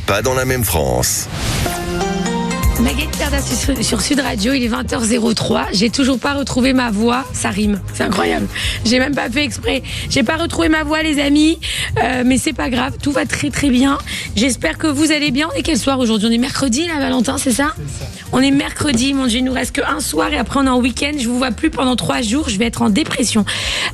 pas dans la même France. Magali Berda sur Sud Radio, il est 20h03. J'ai toujours pas retrouvé ma voix. Ça rime, c'est incroyable. J'ai même pas fait exprès. J'ai pas retrouvé ma voix, les amis. Mais c'est pas grave, tout va très très bien. J'espère que vous allez bien. Et quel soir aujourd'hui? On est mercredi, là, Valentin, c'est ça? On est mercredi, mon Dieu, il nous reste qu'un soir et après on est en week-end. Je vous vois plus pendant 3 jours, je vais être en dépression.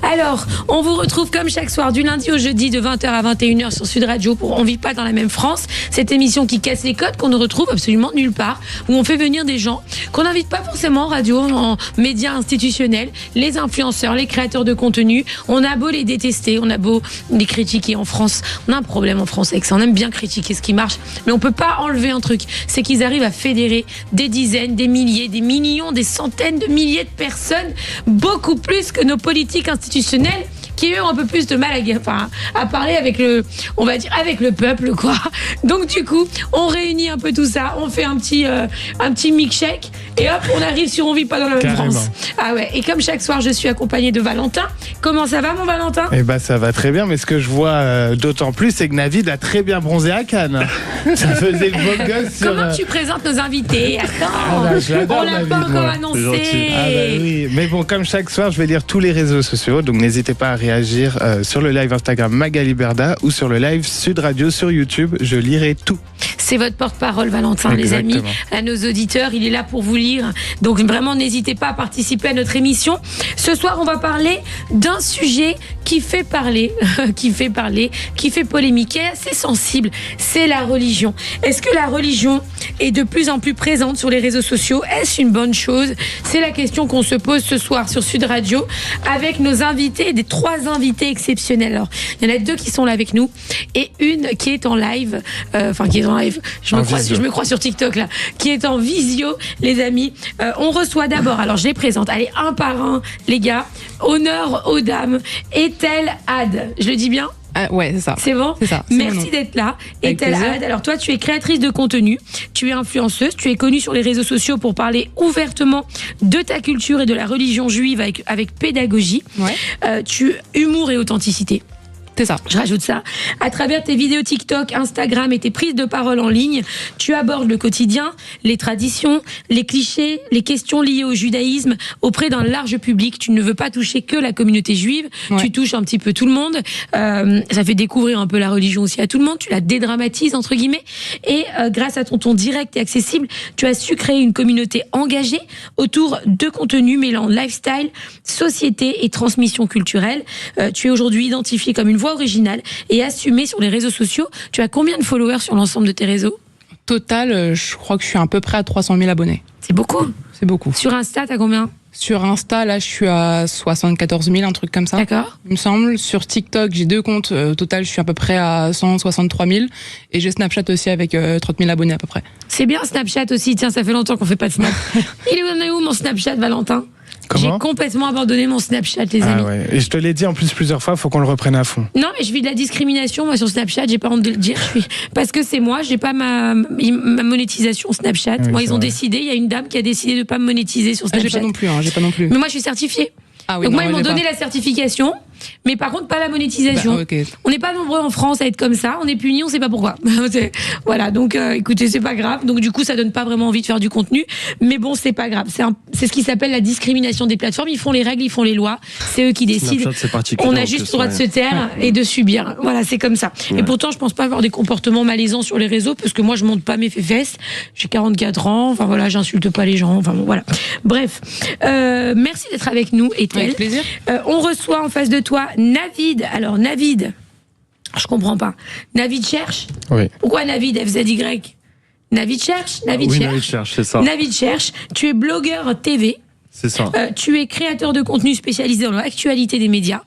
Alors, on vous retrouve comme chaque soir, du lundi au jeudi, de 20h à 21h sur Sud Radio pour On vit pas dans la même France. Cette émission qui casse les codes, qu'on ne retrouve absolument nulle part, où on fait venir des gens qu'on n'invite pas forcément en radio, en médias institutionnels, les influenceurs, les créateurs de contenu. On a beau les détester, on a beau les critiquer en France. On a un problème en France avec ça, on aime bien critiquer ce qui marche, mais on peut pas enlever un truc, c'est qu'ils arrivent à fédérer des dizaines, des milliers, des millions, des centaines de milliers de personnes, beaucoup plus que nos politiques institutionnelles, qui eux ont un peu plus de mal à parler avec le, on va dire, avec le peuple, quoi. Donc du coup, on réunit un peu tout ça, on fait un petit milkshake et hop, on arrive sur On vit pas dans la même France. Ah ouais. Et comme chaque soir, je suis accompagnée de Valentin. Comment ça va, mon Valentin? Eh ben, ça va très bien, mais ce que je vois d'autant plus, c'est que Navid a très bien bronzé à Cannes. Ça faisait le beau gosse. Comment tu présentes nos invités? Attends, on l'a pas encore annoncé. Ah bah oui, mais bon, comme chaque soir, je vais lire tous les réseaux sociaux, donc n'hésitez pas à réagir sur le live Instagram Magali Berda ou sur le live Sud Radio sur YouTube. Je lirai tout. C'est votre porte-parole, Valentin. Exactement. Les amis, à nos auditeurs, il est là pour vous lire. Donc vraiment, n'hésitez pas à participer à notre émission. Ce soir, on va parler d'un sujet qui fait parler, qui fait polémique, qui est assez sensible. C'est la religion. Est-ce que la religion est de plus en plus présente sur les réseaux sociaux? Est-ce une bonne chose? C'est la question qu'on se pose ce soir sur Sud Radio avec nos invités, des 3 invités exceptionnels. Alors, il y en a 2 qui sont là avec nous et une qui est en live, je me crois sur TikTok là, qui est en visio, les amis. On reçoit d'abord, alors je les présente, allez, un par un, les gars. Honneur aux dames, Ethel Had. Je le dis bien? Ouais, c'est ça. C'est bon? C'est ça. Merci d'être là. Ethel Had, alors toi, tu es créatrice de contenu, tu es influenceuse, tu es connue sur les réseaux sociaux pour parler ouvertement de ta culture et de la religion juive avec pédagogie. Ouais. Humour et authenticité. C'est ça. Je rajoute ça. À travers tes vidéos TikTok, Instagram et tes prises de parole en ligne, tu abordes le quotidien, les traditions, les clichés, les questions liées au judaïsme auprès d'un large public. Tu ne veux pas toucher que la communauté juive. Ouais. Tu touches un petit peu tout le monde. Ça fait découvrir un peu la religion aussi à tout le monde. Tu la dédramatises, entre guillemets. Et grâce à ton ton direct et accessible, tu as su créer une communauté engagée autour de contenus mêlant lifestyle, société et transmission culturelle. Tu es aujourd'hui identifié comme une voix originale et assumée sur les réseaux sociaux. Tu as combien de followers sur l'ensemble de tes réseaux? Total, je crois que je suis à peu près à 300 000 abonnés. C'est beaucoup. C'est beaucoup. Sur Insta, t'as combien? Sur Insta, là, je suis à 74 000, un truc comme ça. D'accord. Il me semble. Sur TikTok, j'ai 2 comptes. Total, je suis à peu près à 163 000. Et j'ai Snapchat aussi avec 30 000 abonnés à peu près. C'est bien Snapchat aussi. Tiens, ça fait longtemps qu'on fait pas de Snap. Il est où mon Snapchat, Valentin? J'ai complètement abandonné mon Snapchat, les amis. Ouais. Et je te l'ai dit en plus plusieurs fois, faut qu'on le reprenne à fond. Non, mais je vis de la discrimination, moi, sur Snapchat, j'ai pas honte de le dire. Parce que c'est moi, j'ai pas ma monétisation Snapchat. Oui, moi, ils ont décidé, il y a une dame qui a décidé de pas me monétiser sur Snapchat. J'ai pas non plus. Mais moi, je suis certifiée. Ah oui, donc non, moi, ils m'ont donné la certification, mais par contre, pas la monétisation. Okay. On n'est pas nombreux en France à être comme ça, on est punis, on sait pas pourquoi. Voilà, donc écoutez, c'est pas grave. Donc du coup, ça donne pas vraiment envie de faire du contenu, mais bon, c'est pas grave. C'est ce qui s'appelle la discrimination des plateformes. Ils font les règles, ils font les lois, c'est eux qui décident. On a juste le droit de se taire et de subir. Voilà, c'est comme ça. Ouais. Et pourtant, je pense pas avoir des comportements malaisants sur les réseaux, parce que moi, je monte pas mes fesses. J'ai 44 ans, enfin voilà, j'insulte pas les gens. Enfin bon, voilà. Bref, merci d'être avec nous, Ethel. Avec plaisir. On reçoit en face de toi Navid. Alors Navid, je comprends pas. Navid cherche. Oui. Pourquoi Navid, FZY? Navid cherche. Navid cherche, c'est ça. Navid cherche. Tu es blogueur TV. C'est ça. Tu es créateur de contenu spécialisé dans l'actualité des médias,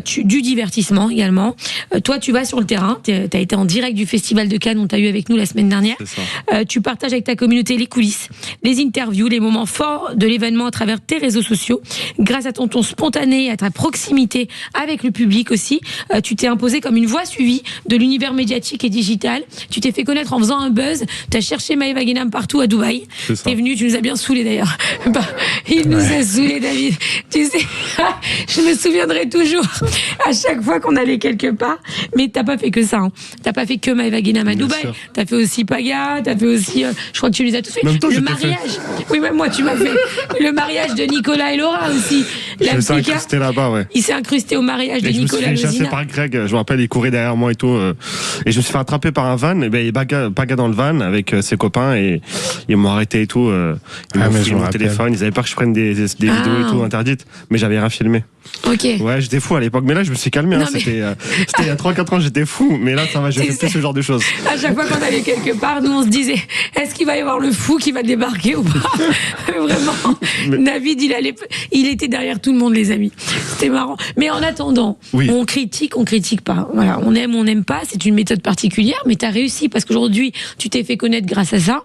du divertissement également. Toi, tu vas sur le terrain. Tu as été en direct du Festival de Cannes, on t'a eu avec nous la semaine dernière. C'est ça. Tu partages avec ta communauté les coulisses, les interviews, les moments forts de l'événement à travers tes réseaux sociaux. Grâce à ton ton spontané, à ta proximité avec le public aussi, tu t'es imposé comme une voix suivie de l'univers médiatique et digital. Tu t'es fait connaître en faisant un buzz. Tu as cherché Maëva Guénam partout à Dubaï. T'es venu, tu nous as bien saoulés d'ailleurs. Il nous a saoulés, David. Tu sais, je me souviendrai toujours à chaque fois qu'on allait quelque part. Mais t'as pas fait que ça. Hein. T'as pas fait que Maëva Guénam à Dubaï. T'as fait aussi Paga. T'as fait aussi. Je crois que tu les as tous fait. Le mariage. Oui, même moi, tu m'as fait le mariage de Nicolas et Laura aussi. Je me suis incrusté là-bas, ouais. Il s'est incrusté au mariage de Nicolas et Lozina. Je me suis fait chasser par Greg. Je me rappelle, il courait derrière moi et tout. Et je me suis fait attraper par un van. Et ben, il Paga dans le van avec ses copains et ils m'ont arrêté et tout. Ils m'ont pris mon téléphone. Ils avaient peur que je prenne des vidéos et tout interdites. Mais j'avais rien filmé. Ok. Ouais, j'étais fou à l'époque. Mais là, je me suis calmé. C'était il y a 3-4 ans, j'étais fou. Mais là, ça va, je fais plus ce genre de choses. À chaque fois qu'on allait quelque part, nous, on se disait, est-ce qu'il va y avoir le fou qui va débarquer ou pas? Vraiment. David, il était derrière tout le monde, les amis. C'était marrant. Mais en attendant, on critique pas. Voilà, on n'aime pas. C'est une méthode particulière, mais t'as réussi parce qu'aujourd'hui, tu t'es fait connaître grâce à ça.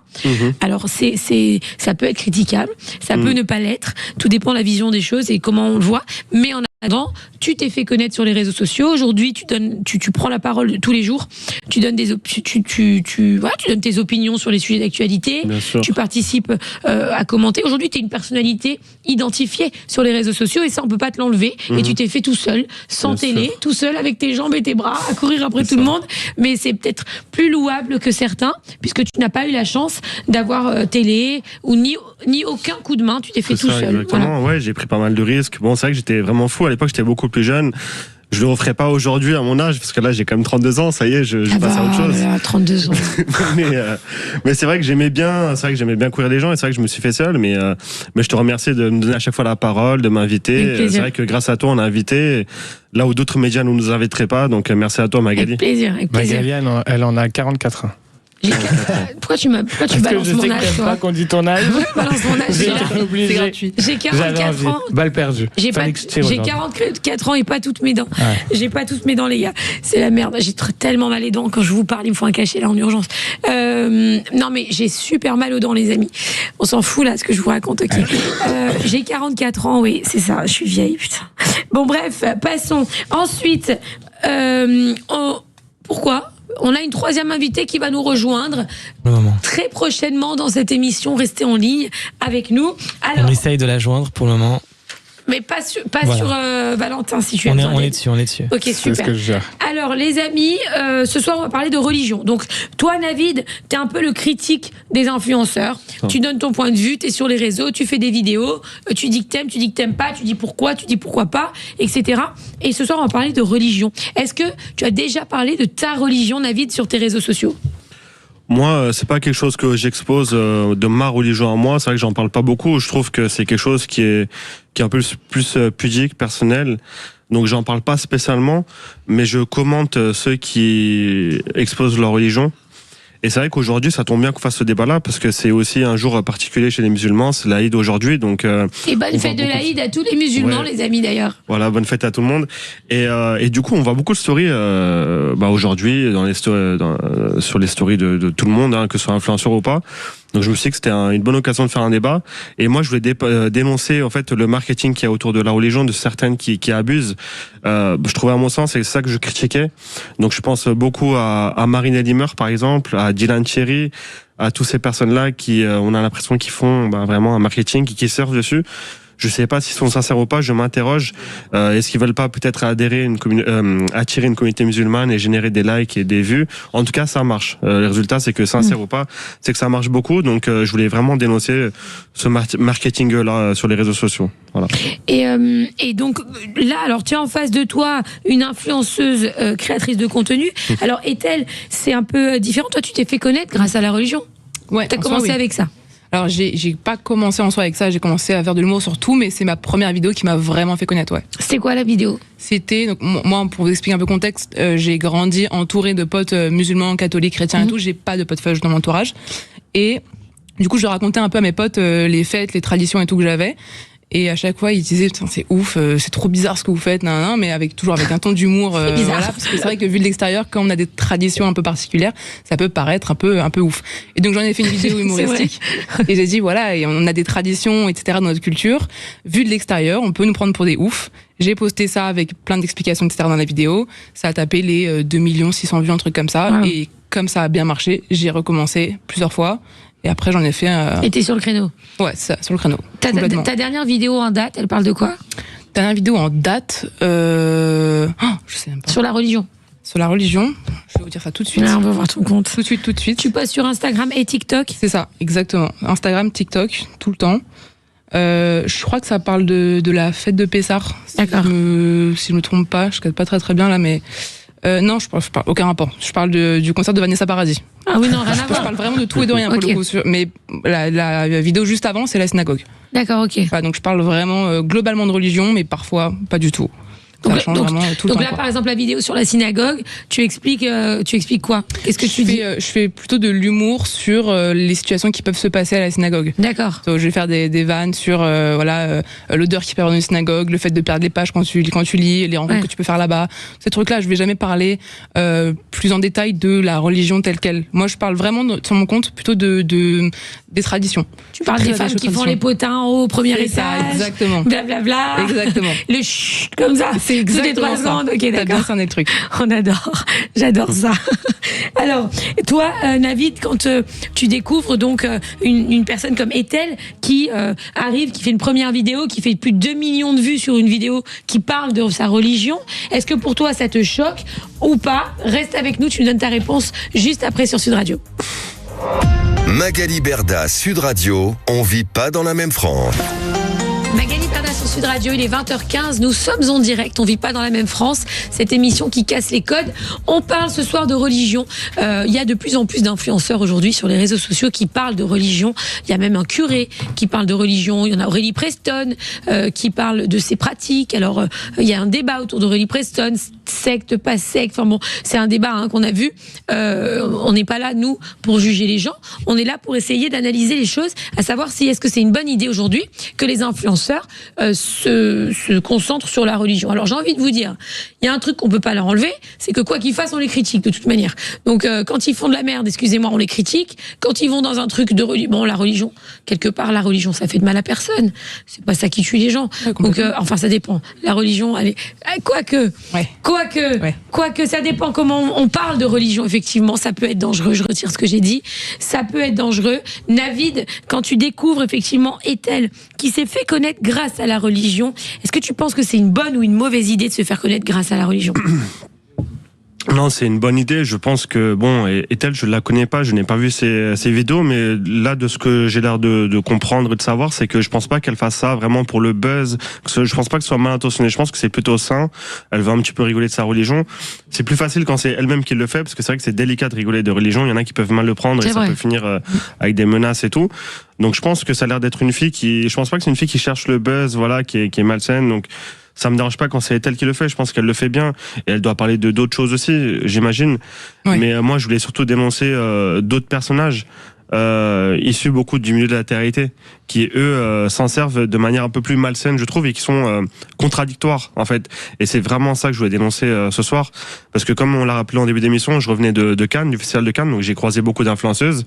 Alors, ça peut être critiquable. Ça peut ne pas l'être. Tout dépend de la vision des choses et comment on le voit. Mais en attendant, tu t'es fait connaître sur les réseaux sociaux. Aujourd'hui, tu prends la parole tous les jours. Tu donnes tu donnes tes opinions sur les sujets d'actualité. Tu participes à commenter. Aujourd'hui, tu es une personnalité identifiée sur les réseaux sociaux et ça, on peut pas te l'enlever. Et tu t'es fait tout seul, sans télé, tout seul avec tes jambes et tes bras, à courir après tout le monde. Mais c'est peut-être plus louable que certains, puisque tu n'as pas eu la chance d'avoir télé ou ni aucun coup de main. Tu t'es fait tout seul. Exactement. Voilà. Ouais, j'ai pris pas mal de risques. Bon, c'est vrai que j'étais vraiment fou. À l'époque, j'étais beaucoup plus jeune. Je le referais pas aujourd'hui à mon âge, parce que là, j'ai quand même 32 ans, ça y est, je passe à autre chose. 32 ans. mais c'est vrai que j'aimais bien courir les gens, et c'est vrai que je me suis fait seul, mais je te remercie de me donner à chaque fois la parole, de m'inviter. C'est vrai que grâce à toi, on a invité, là où d'autres médias ne nous inviteraient pas, donc merci à toi, Magali. Avec plaisir. Magali, elle en a 44 ans. Pourquoi tu balances mon âge, toi? Pas qu'on dit ton âge. Balance mon âge. C'est gratuit. J'ai 44 ans. Balle perdue. J'ai 44 ans et pas toutes mes dents. Ouais. J'ai pas toutes mes dents, les gars. C'est la merde. J'ai tellement mal les dents. Quand je vous parle, il me faut un cachet là en urgence. Non, mais j'ai super mal aux dents, les amis. On s'en fout là, ce que je vous raconte. Ok. J'ai 44 ans, oui, c'est ça. Je suis vieille, putain. Bon, bref, passons. Ensuite, pourquoi? On a une troisième invitée qui va nous rejoindre très prochainement dans cette émission. Restez en ligne avec nous. Alors, on essaye de la joindre pour le moment. Mais pas sur Valentin, si tu es on est dessus. Ok, super. C'est ce que je gère. Alors, les amis, ce soir, on va parler de religion. Donc, toi, Navid, t'es un peu le critique des influenceurs. Tu donnes ton point de vue, t'es sur les réseaux, tu fais des vidéos, tu dis que t'aimes pas, tu dis pourquoi pas, etc. Et ce soir, on va parler de religion. Est-ce que tu as déjà parlé de ta religion, Navid, sur tes réseaux sociaux? Moi, c'est pas quelque chose que j'expose de ma religion à moi. C'est vrai que j'en parle pas beaucoup. Je trouve que c'est quelque chose qui est un peu plus pudique, personnel. Donc j'en parle pas spécialement, mais je commente ceux qui exposent leur religion. Et c'est vrai qu'aujourd'hui, ça tombe bien qu'on fasse ce débat-là, parce que c'est aussi un jour particulier chez les musulmans, c'est l'Aïd aujourd'hui, donc... Et bonne fête de l'Aïd à tous les musulmans, les amis, d'ailleurs. Voilà, bonne fête à tout le monde. Et du coup, on voit beaucoup de stories aujourd'hui sur les stories de tout le monde, hein, que ce soit influenceur ou pas. Donc je me suis dit que c'était une bonne occasion de faire un débat. Et moi, je voulais dénoncer en fait le marketing qu'il y a autour de la religion, de certaines qui abusent. Je trouvais à mon sens, c'est ça que je critiquais. Donc je pense beaucoup à Marine Elimer, par exemple, à Dylan Cherry, à toutes ces personnes-là qui, on a l'impression qu'ils font vraiment un marketing, qui surfent dessus. Je sais pas s'ils sont sincères ou pas, je m'interroge. Est-ce qu'ils veulent pas peut-être attirer une communauté musulmane et générer des likes et des vues? En tout cas, ça marche. Le résultat, c'est que sincère ou pas, c'est que ça marche beaucoup. Donc, je voulais vraiment dénoncer ce marketing-là sur les réseaux sociaux. Voilà. Et donc, là, alors, tu as en face de toi une influenceuse créatrice de contenu. Alors, est-elle, c'est un peu différent. Toi, tu t'es fait connaître grâce à la religion. Ouais. T'as commencé avec ça. Alors, j'ai pas commencé en soi avec ça, j'ai commencé à faire de l'humour sur tout, mais c'est ma première vidéo qui m'a vraiment fait connaître, ouais. C'était quoi la vidéo? C'était, donc, moi, pour vous expliquer un peu le contexte, j'ai grandi entouré de potes musulmans, catholiques, chrétiens et tout, j'ai pas de potes fudge dans mon entourage. Et du coup, je racontais un peu à mes potes les fêtes, les traditions et tout que j'avais. Et à chaque fois, ils disaient, putain, c'est ouf, c'est trop bizarre ce que vous faites, mais toujours avec un ton d'humour. Voilà, parce que c'est vrai que vu de l'extérieur, quand on a des traditions un peu particulières, ça peut paraître un peu ouf. Et donc, j'en ai fait une vidéo humoristique. Et j'ai dit, voilà, et on a des traditions, etc. dans notre culture. Vu de l'extérieur, on peut nous prendre pour des oufs. J'ai posté ça avec plein d'explications, etc. dans la vidéo. Ça a tapé les 2 600 000 vues, un truc comme ça. Wow. Et comme ça a bien marché, j'ai recommencé plusieurs fois. Et après, j'en ai fait... Et t'es sur le créneau. Ouais, c'est ça, sur le créneau. Ta dernière vidéo en date, elle parle de quoi? Dernière vidéo en date, je sais même pas. Sur la religion. Sur la religion, je vais vous dire ça tout de suite. Là, on va voir ton compte. Tout de suite. Tu passes sur Instagram et TikTok? C'est ça, exactement. Instagram, TikTok, tout le temps. Je crois que ça parle de la fête de Pessah. D'accord. Si je me trompe pas, je ne connais pas très bien là, mais non, je parle aucun rapport. Je parle du concert de Vanessa Paradis. Ah oui, non, rien à Je voir. parle vraiment de tout et de rien pour Ok. le coup. Mais la vidéo juste avant, c'est la synagogue. D'accord, ok. Voilà, donc je parle vraiment globalement de religion, mais parfois pas du tout. Ça change vraiment tout le donc temps. là, quoi. par exemple, la vidéo sur la synagogue, tu expliques quoi? Qu'est-ce que tu dis? Je fais plutôt de l'humour sur les situations qui peuvent se passer à la synagogue. D'accord. Je vais faire des vannes sur l'odeur qui peut y avoir dans une synagogue, le fait de perdre les pages quand tu lis, les rencontres Ouais. que tu peux faire là-bas. Ces trucs-là, je vais jamais parler plus en détail de la religion telle qu'elle. Moi, je parle vraiment sur mon compte plutôt des traditions. Tu parles des femmes qui font les potins en haut au premier C'est ça, étage. exactement. Blablabla. Exactement. Le chut, comme ça. C'est exactement Toutes les 3 ça. secondes. Ok, T'as bien d'accord. cerné le truc. On adore. J'adore ça. Alors, toi, Navid, quand tu découvres donc une personne comme Ethel qui arrive, qui fait une première vidéo, qui fait plus de 2 millions de vues sur une vidéo qui parle de sa religion, est-ce que pour toi ça te choque ou pas? Reste avec nous, tu nous donnes ta réponse juste après sur Sud Radio. Magali Berda, Sud Radio, on vit pas dans la même France. Magali Berda sur Sud Radio, il est 20h15, nous sommes en direct, on vit pas dans la même France, cette émission qui casse les codes. On parle ce soir de religion, il y a de plus en plus d'influenceurs aujourd'hui sur les réseaux sociaux qui parlent de religion, il y a même un curé qui parle de religion, il y en a Aurélie Preston qui parle de ses pratiques, alors il y a un débat autour d'Aurélie Preston, secte, pas secte, enfin bon, c'est un débat qu'on a vu, on n'est pas là nous pour juger les gens, on est là pour essayer d'analyser les choses, à savoir si est-ce que c'est une bonne idée aujourd'hui que les influenceurs se concentrent sur la religion. Alors j'ai envie de vous dire, il y a un truc qu'on peut pas leur enlever, c'est que quoi qu'ils fassent, on les critique de toute manière. Donc quand ils font de la merde, excusez-moi, on les critique. Quand ils vont dans un truc de religion, bon, la religion, quelque part, la religion, ça fait de mal à personne. C'est pas ça qui tue les gens. Ouais, donc enfin, ça dépend. La religion, elle est quoique, ça dépend comment on parle de religion. Effectivement, ça peut être dangereux. Je retire ce que j'ai dit. Ça peut être dangereux. Navid, quand tu découvres effectivement Ethel, qui s'est fait connaître grâce à la religion, est-ce que tu penses que c'est une bonne ou une mauvaise idée de se faire connaître grâce à la religion? Non, c'est une bonne idée. Je pense que, bon, Ethel, je la connais pas, je n'ai pas vu ses vidéos, mais là, de ce que j'ai l'air de comprendre et de savoir, c'est que je pense pas qu'elle fasse ça vraiment pour le buzz. Je pense pas que ce soit mal intentionné. Je pense que c'est plutôt sain. Elle veut un petit peu rigoler de sa religion. C'est plus facile quand c'est elle-même qui le fait, parce que c'est vrai que c'est délicat de rigoler de religion. Il y en a qui peuvent mal le prendre et C'est ça vrai. peut finir avec des menaces et tout. Donc, je pense que ça a l'air d'être une fille je pense pas que c'est une fille qui cherche le buzz, voilà, qui est malsaine. Donc, ça me dérange pas quand c'est elle qui le fait. Je pense qu'elle le fait bien et elle doit parler de d'autres choses aussi, j'imagine. Ouais. Mais moi, je voulais surtout dénoncer d'autres personnages issus beaucoup du milieu de la télé-réalité qui eux s'en servent de manière un peu plus malsaine, je trouve, et qui sont contradictoires en fait. Et c'est vraiment ça que je voulais dénoncer ce soir, parce que comme on l'a rappelé en début d'émission, je revenais de Cannes, du festival de Cannes, donc j'ai croisé beaucoup d'influenceuses.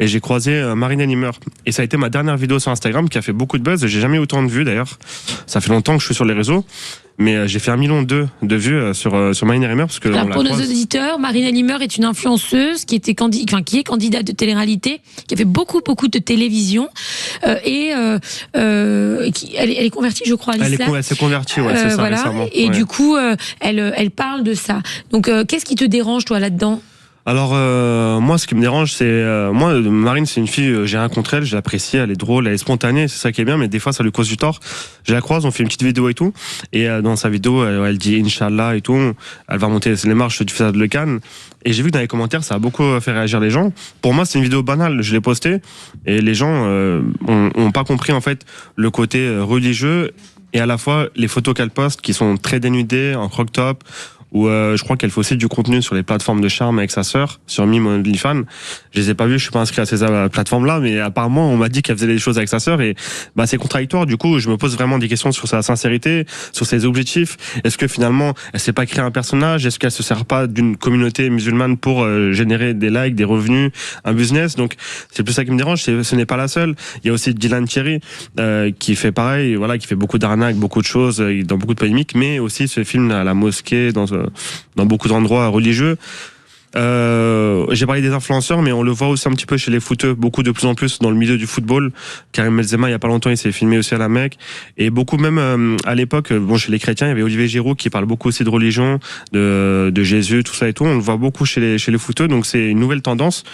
Et j'ai croisé Marina Limmer. Et ça a été ma dernière vidéo sur Instagram qui a fait beaucoup de buzz. J'ai jamais eu autant de vues d'ailleurs. Ça fait longtemps que je suis sur les réseaux. Mais j'ai fait 1,2 million de vues sur Marina Limmer. Parce que Alors on la pour nos croise. auditeurs, Marina Limmer est une influenceuse qui est candidate de télé-réalité, qui a fait beaucoup de télévision elle est convertie, je crois, à l'islam. Elle s'est convertie, ouais, c'est ça, voilà. récemment. Et Ouais. du coup, elle parle de ça. Donc, qu'est-ce qui te dérange, toi, là-dedans? Alors moi, ce qui me dérange, c'est moi, Marine, c'est une fille, j'ai rien contre elle, je l'apprécie, elle est drôle, elle est spontanée, c'est ça qui est bien, mais des fois ça lui cause du tort. Je la croise, on fait une petite vidéo et tout, et dans sa vidéo, elle dit Inch'Allah et tout, elle va monter les marches du festival de Cannes, et j'ai vu que dans les commentaires, ça a beaucoup fait réagir les gens. Pour moi, c'est une vidéo banale, je l'ai postée, et les gens ont pas compris en fait le côté religieux et à la fois les photos qu'elle poste qui sont très dénudées, en crop top. Ou je crois qu'elle fait aussi du contenu sur les plateformes de charme avec sa sœur, sur Mime OnlyFans. Je les ai pas vus, je suis pas inscrit à ces plateformes-là, mais apparemment on m'a dit qu'elle faisait des choses avec sa sœur et bah c'est contradictoire. Du coup, je me pose vraiment des questions sur sa sincérité, sur ses objectifs. Est-ce que finalement elle s'est pas créé un personnage? Est-ce qu'elle se sert pas d'une communauté musulmane pour générer des likes, des revenus, un business? Donc c'est plus ça qui me dérange. Ce n'est pas la seule. Il y a aussi Dylan Thierry qui fait pareil, voilà, qui fait beaucoup d'arnaques, beaucoup de choses, dans beaucoup de polémiques, mais aussi ce film à la mosquée, dans beaucoup d'endroits religieux. J'ai parlé des influenceurs, mais on le voit aussi un petit peu chez les footeux, beaucoup de plus en plus dans le milieu du football. Karim Benzema, il y a pas longtemps, il s'est filmé aussi à la Mecque, et beaucoup même à l'époque, bon, chez les chrétiens, il y avait Olivier Giroud qui parle beaucoup aussi de religion, de Jésus, tout ça et tout. On le voit beaucoup chez les footeux, donc c'est une nouvelle tendance.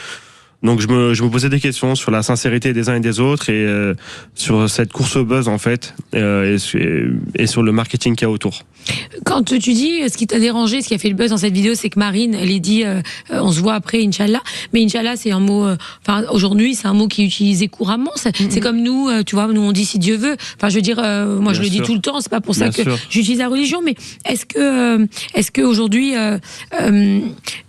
Donc je me posais des questions sur la sincérité des uns et des autres et sur cette course au buzz en fait et sur le marketing qu'il y a autour. Quand tu dis ce qui t'a dérangé, ce qui a fait le buzz dans cette vidéo, c'est que Marine, elle est dit on se voit après, Inch'Allah. Mais Inch'Allah, c'est un mot. Enfin, aujourd'hui, c'est un mot qui est utilisé couramment. C'est comme nous, tu vois, nous on dit si Dieu veut. Enfin, je veux dire, moi je le dis tout le temps. C'est pas pour ça que j'utilise la religion, mais est-ce que aujourd'hui,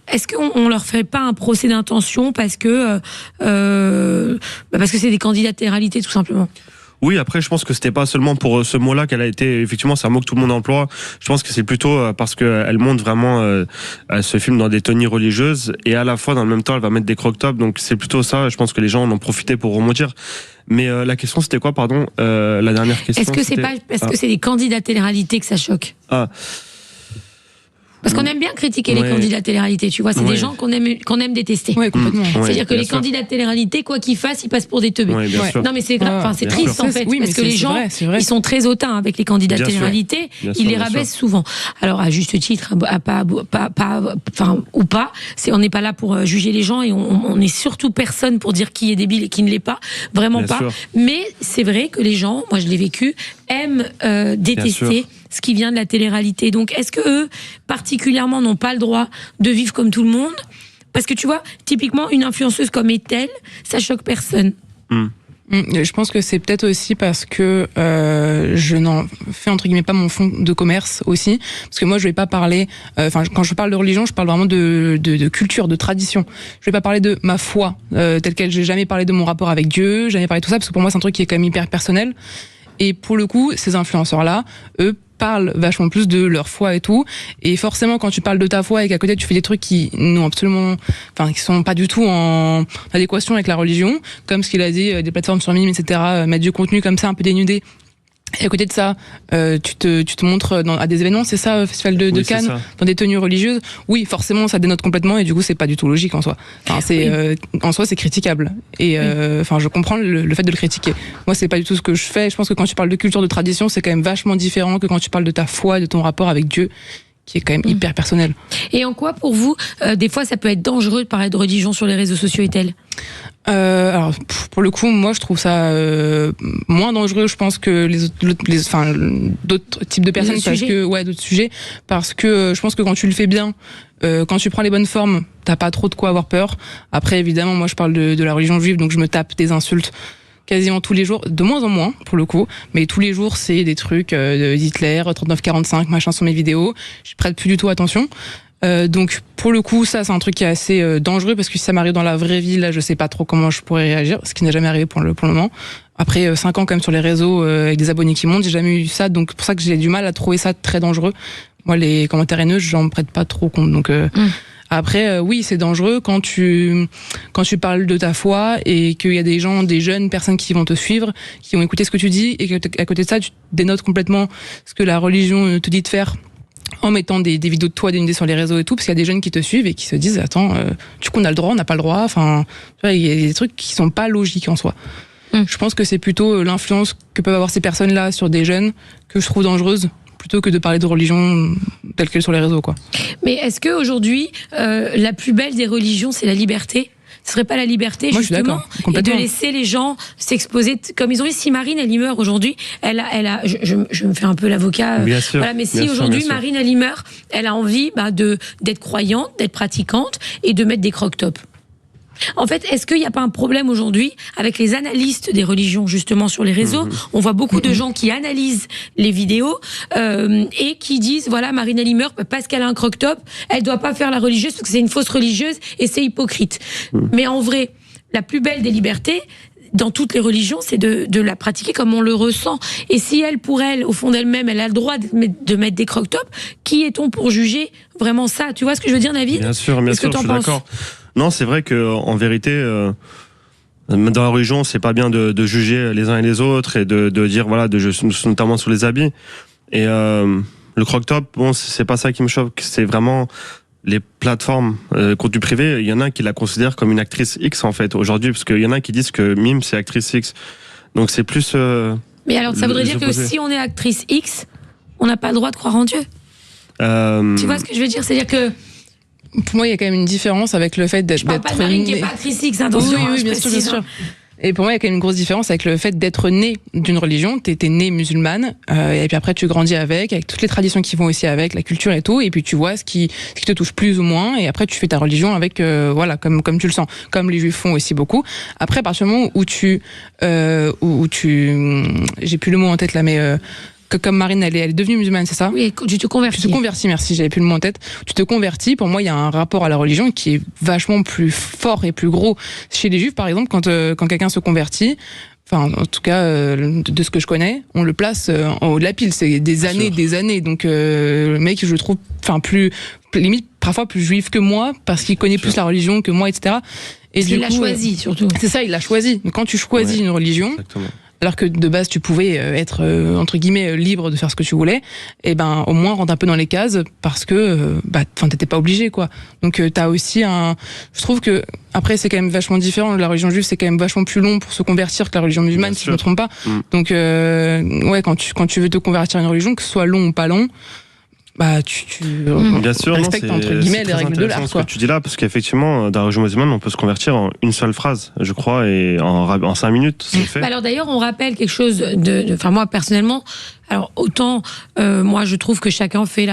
est-ce qu'on leur fait pas un procès d'intention parce que c'est des candidats de télé-réalité tout simplement? Oui, après, je pense que c'était pas seulement pour ce mot-là qu'elle a été. Effectivement, c'est un mot que tout le monde emploie. Je pense que c'est plutôt parce que elle monte vraiment ce film dans des tenues religieuses et à la fois, dans le même temps, elle va mettre des croque-tops. Donc, c'est plutôt ça. Je pense que les gens en ont profité pour remontir. Mais la question, c'était quoi, pardon, la dernière question. Est-ce que c'est pas parce que c'est des candidats de télé-réalité que ça choque? Parce qu'on aime bien critiquer les candidats de télé-réalité, tu vois, c'est des gens qu'on aime détester. Ouais, complètement. C'est-à-dire que les candidats de télé-réalité, quoi qu'ils fassent, ils passent pour des teubés. Non, mais c'est grave, c'est triste en fait, parce que les gens, ils sont très hautains avec les candidats de télé-réalité, ils les rabaissent souvent. Alors à juste titre, on n'est pas là pour juger les gens et on n'est surtout personne pour dire qui est débile et qui ne l'est pas, vraiment pas. Mais c'est vrai que les gens, moi je l'ai vécu, aiment détester ce qui vient de la télé-réalité. Donc, est-ce que eux, particulièrement, n'ont pas le droit de vivre comme tout le monde? Parce que tu vois, typiquement, une influenceuse comme Ethel, ça choque personne. Je pense que c'est peut-être aussi parce que je n'en fais entre guillemets pas mon fond de commerce aussi, parce que moi je vais pas parler, quand je parle de religion, je parle vraiment de culture, de tradition. Je vais pas parler de ma foi telle quelle. J'ai jamais parlé de mon rapport avec Dieu, jamais parlé de tout ça, parce que pour moi c'est un truc qui est quand même hyper personnel. Et pour le coup, ces influenceurs-là, eux, parlent vachement plus de leur foi et tout. Et forcément, quand tu parles de ta foi et qu'à côté tu fais des trucs qui n'ont absolument, qui sont pas du tout en adéquation avec la religion, comme ce qu'il a dit, des plateformes sur mime, etc., mettre du contenu comme ça, un peu dénudé. Et à côté de ça, tu te montres à des événements, c'est ça, Festival de Cannes, dans des tenues religieuses. Oui, forcément, ça dénote complètement et du coup, c'est pas du tout logique en soi. En soi, c'est critiquable. Et je comprends le fait de le critiquer. Moi, c'est pas du tout ce que je fais. Je pense que quand tu parles de culture, de tradition, c'est quand même vachement différent que quand tu parles de ta foi, de ton rapport avec Dieu, qui est quand même hyper personnel. Et en quoi, pour vous, des fois, ça peut être dangereux de parler de religion sur les réseaux sociaux, Ethel? Alors, pour le coup, moi, je trouve ça moins dangereux, je pense, que d'autres types de personnes, d'autres sujets, parce que je pense que quand tu le fais bien, quand tu prends les bonnes formes, t'as pas trop de quoi avoir peur. Après, évidemment, moi, je parle de la religion juive, donc je me tape des insultes quasiment tous les jours, de moins en moins pour le coup, mais tous les jours c'est des trucs d'Hitler, 39-45, machin sur mes vidéos, je prête plus du tout attention. Donc pour le coup ça c'est un truc qui est assez dangereux, parce que si ça m'arrive dans la vraie vie, là je sais pas trop comment je pourrais réagir, ce qui n'est jamais arrivé pour le moment. Après 5 ans quand même sur les réseaux avec des abonnés qui montent, j'ai jamais eu ça, donc c'est pour ça que j'ai du mal à trouver ça très dangereux. Moi les commentaires haineux, j'en prête pas trop compte, donc après, oui, c'est dangereux quand tu parles de ta foi et qu'il y a des jeunes personnes qui vont te suivre, qui vont écouter ce que tu dis, et qu'à côté de ça, tu dénotes complètement ce que la religion te dit de faire en mettant des vidéos de toi dénudées sur les réseaux et tout, parce qu'il y a des jeunes qui te suivent et qui se disent attends, du coup on a le droit, on n'a pas le droit, il y a des trucs qui sont pas logiques en soi. Je pense que c'est plutôt l'influence que peuvent avoir ces personnes-là sur des jeunes que je trouve dangereuse, plutôt que de parler de religion telle qu'elle sur les réseaux, quoi. Mais est-ce qu'aujourd'hui, la plus belle des religions, c'est la liberté? Ce serait pas la liberté, moi, justement, et de laisser les gens s'exposer comme ils ont eu? Si Marine, elle y meurt aujourd'hui, je me fais un peu l'avocat, mais si aujourd'hui Marine, elle y meurt, elle a envie d'être croyante, d'être pratiquante et de mettre des croque-tops. En fait, est-ce qu'il n'y a pas un problème aujourd'hui avec les analystes des religions, justement, sur les réseaux? On voit beaucoup de gens qui analysent les vidéos et qui disent, voilà, Marine elle meurt parce qu'elle a un croque-top, elle doit pas faire la religieuse parce que c'est une fausse religieuse et c'est hypocrite. Mais en vrai, la plus belle des libertés, dans toutes les religions, c'est de la pratiquer comme on le ressent. Et si elle, pour elle, au fond d'elle-même, elle a le droit de mettre des croque-tops, qui est-on pour juger vraiment ça? Tu vois ce que je veux dire, David? Bien sûr, je suis d'accord. Non, c'est vrai que en vérité, dans la religion, c'est pas bien de juger les uns et les autres et de dire notamment sur les habits. Et le croque-top, bon, c'est pas ça qui me choque. C'est vraiment les plateformes contenu privé, il y en a qui la considèrent comme une actrice X en fait aujourd'hui, parce qu'il y en a qui disent que Mime c'est actrice X. Donc c'est plus. Mais alors ça voudrait dire que si on est actrice X, on n'a pas le droit de croire en Dieu. Tu vois ce que je veux dire? C'est-à-dire que. Pour moi, il y a quand même une différence avec le fait d'être. Je parle pas de Marine qui n'est pas actrice X, attention. Oui, bien sûr. Et pour moi, il y a quand même une grosse différence avec le fait d'être né d'une religion. T'es née musulmane, et puis après tu grandis avec toutes les traditions qui vont aussi avec, la culture et tout, et puis tu vois ce qui te touche plus ou moins, et après tu fais ta religion avec, voilà, comme tu le sens, comme les juifs font aussi beaucoup. Après, à partir du moment où tu, j'ai plus le mot en tête là, mais que comme Marine, elle est devenue musulmane, c'est ça? Oui, tu te convertis. Tu te convertis, merci, j'avais plus le mot en tête. Tu te convertis, pour moi, il y a un rapport à la religion qui est vachement plus fort et plus gros. Chez les juifs, par exemple, quand quelqu'un se convertit, enfin, en tout cas, de ce que je connais, on le place en haut de la pile. C'est des années. Donc, le mec, je le trouve, limite, parfois plus juif que moi, parce qu'il connaît plus la religion que moi, etc. Et il l'a choisi, surtout. C'est ça, il l'a choisi. Donc, quand tu choisis une religion, Exactement. alors que de base tu pouvais être entre guillemets libre de faire ce que tu voulais, et ben au moins rentre un peu dans les cases parce que t'étais pas obligé quoi. Donc t'as aussi je trouve que après c'est quand même vachement différent. La religion juive c'est quand même vachement plus long pour se convertir que la religion musulmane, si je me trompe pas. Donc ouais, quand tu veux te convertir à une religion, que ce soit long ou pas long, tu bien sûr, respectes entre guillemets les règles de l'art, quoi. Ce que tu dis là, parce qu'effectivement, dans la religion musulmane, on peut se convertir en une seule phrase, je crois, et en 5 minutes, c'est fait. Alors d'ailleurs, on rappelle quelque chose enfin moi personnellement, alors autant moi je trouve que chacun fait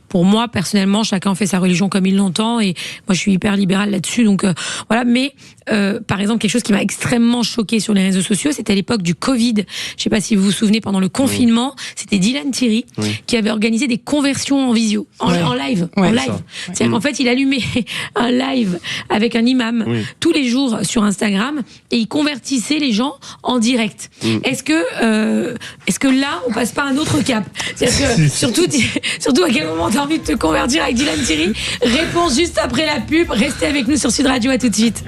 pour moi personnellement, chacun fait sa religion comme il l'entend, et moi je suis hyper libérale là-dessus, donc voilà. Mais par exemple, quelque chose qui m'a extrêmement choquée sur les réseaux sociaux, c'était à l'époque du Covid. Je sais pas si vous vous souvenez, pendant le confinement, c'était Dylan Thierry qui avait organisé des conversions en visio, en live, C'est-à-dire qu'en fait, il allumait un live avec un imam tous les jours sur Instagram et il convertissait les gens en direct. Est-ce que là, on passe pas un autre cap? C'est-à-dire que surtout à quel moment t'as envie de te convertir avec Dylan Thierry? Réponse juste après la pub. Restez avec nous sur Sud Radio, à tout de suite.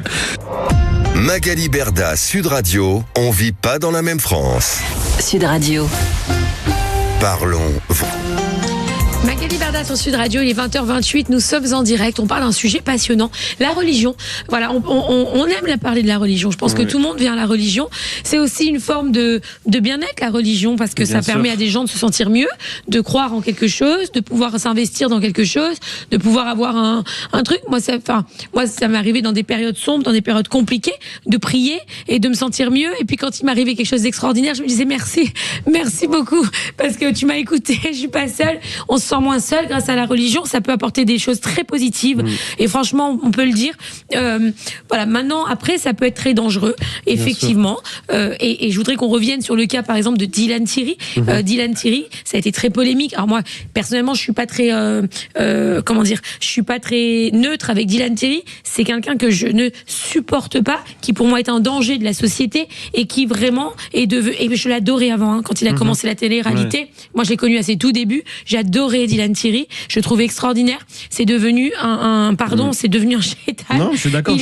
Magali Berda, Sud Radio, on vit pas dans la même France. Sud Radio. Parlons. Magali Berda sur Sud Radio, il est 20h28, nous sommes en direct, on parle d'un sujet passionnant, la religion. Voilà, on aime parler de la religion, je pense que tout le monde vient à la religion. C'est aussi une forme de bien-être, la religion, parce que ça permet à des gens de se sentir mieux, de croire en quelque chose, de pouvoir s'investir dans quelque chose, de pouvoir avoir un truc. Moi, ça m'est arrivé dans des périodes sombres, dans des périodes compliquées, de prier et de me sentir mieux. Et puis quand il m'arrivait quelque chose d'extraordinaire, je me disais merci beaucoup, parce que tu m'as écouté, je suis pas seule, on se sent moins seul grâce à la religion, ça peut apporter des choses très positives et franchement on peut le dire. Voilà, maintenant après ça peut être très dangereux effectivement, et je voudrais qu'on revienne sur le cas par exemple de Dylan Thierry. Dylan Thierry, ça a été très polémique. Alors moi personnellement je suis pas très je suis pas très neutre avec Dylan Thierry. C'est quelqu'un que je ne supporte pas, qui pour moi est un danger de la société et qui vraiment est devenu, et je l'adorais avant quand il a commencé la télé-réalité. Moi je l'ai connu à ses tout débuts, j'adorais Dylan Thierry, je le trouvais extraordinaire. C'est devenu c'est devenu un chétan. Non, je suis d'accord.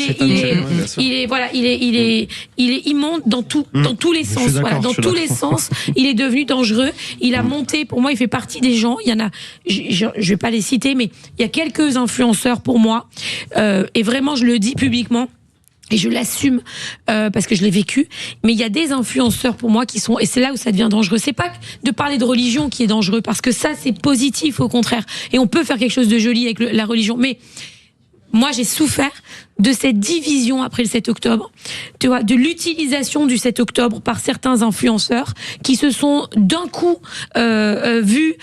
Il est immonde dans tous les sens. Voilà, dans tous les sens, il est devenu dangereux. Il a monté, pour moi, il fait partie des gens. Il y en a, je vais pas les citer, mais il y a quelques influenceurs pour moi, et vraiment, je le dis publiquement. Et je l'assume parce que je l'ai vécu. Mais il y a des influenceurs pour moi qui sont, et c'est là où ça devient dangereux. C'est pas de parler de religion qui est dangereux, parce que ça c'est positif au contraire. Et on peut faire quelque chose de joli avec la religion. Mais moi j'ai souffert de cette division après le 7 octobre, tu vois, de l'utilisation du 7 octobre par certains influenceurs qui se sont d'un coup vus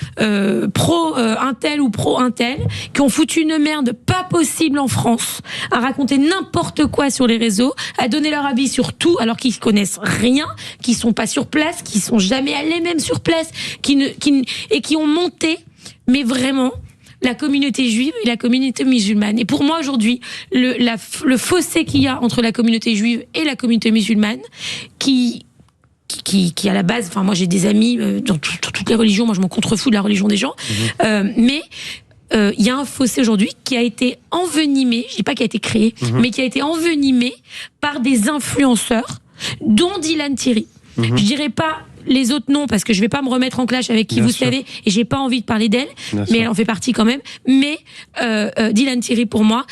pro un tel ou pro un tel, qui ont foutu une merde pas possible en France, à raconter n'importe quoi sur les réseaux, à donner leur avis sur tout alors qu'ils connaissent rien, qui sont pas sur place, qui sont jamais allés même sur place, et qui ont monté, mais vraiment, la communauté juive et la communauté musulmane. Et pour moi aujourd'hui, le fossé qu'il y a entre la communauté juive et la communauté musulmane, qui à la base, enfin moi j'ai des amis dans toutes les religions, moi je m'en contrefous de la religion des gens, mais il y a un fossé aujourd'hui qui a été envenimé, je dis pas qu'il a été créé, mais qui a été envenimé par des influenceurs, dont Dylan Thierry. Je dirais pas les autres non, parce que je vais pas me remettre en clash avec qui Bien vous sûr. savez, et j'ai pas envie de parler d'elle, Bien mais sûr. elle en fait partie quand même. Mais Dylan Thierry pour moi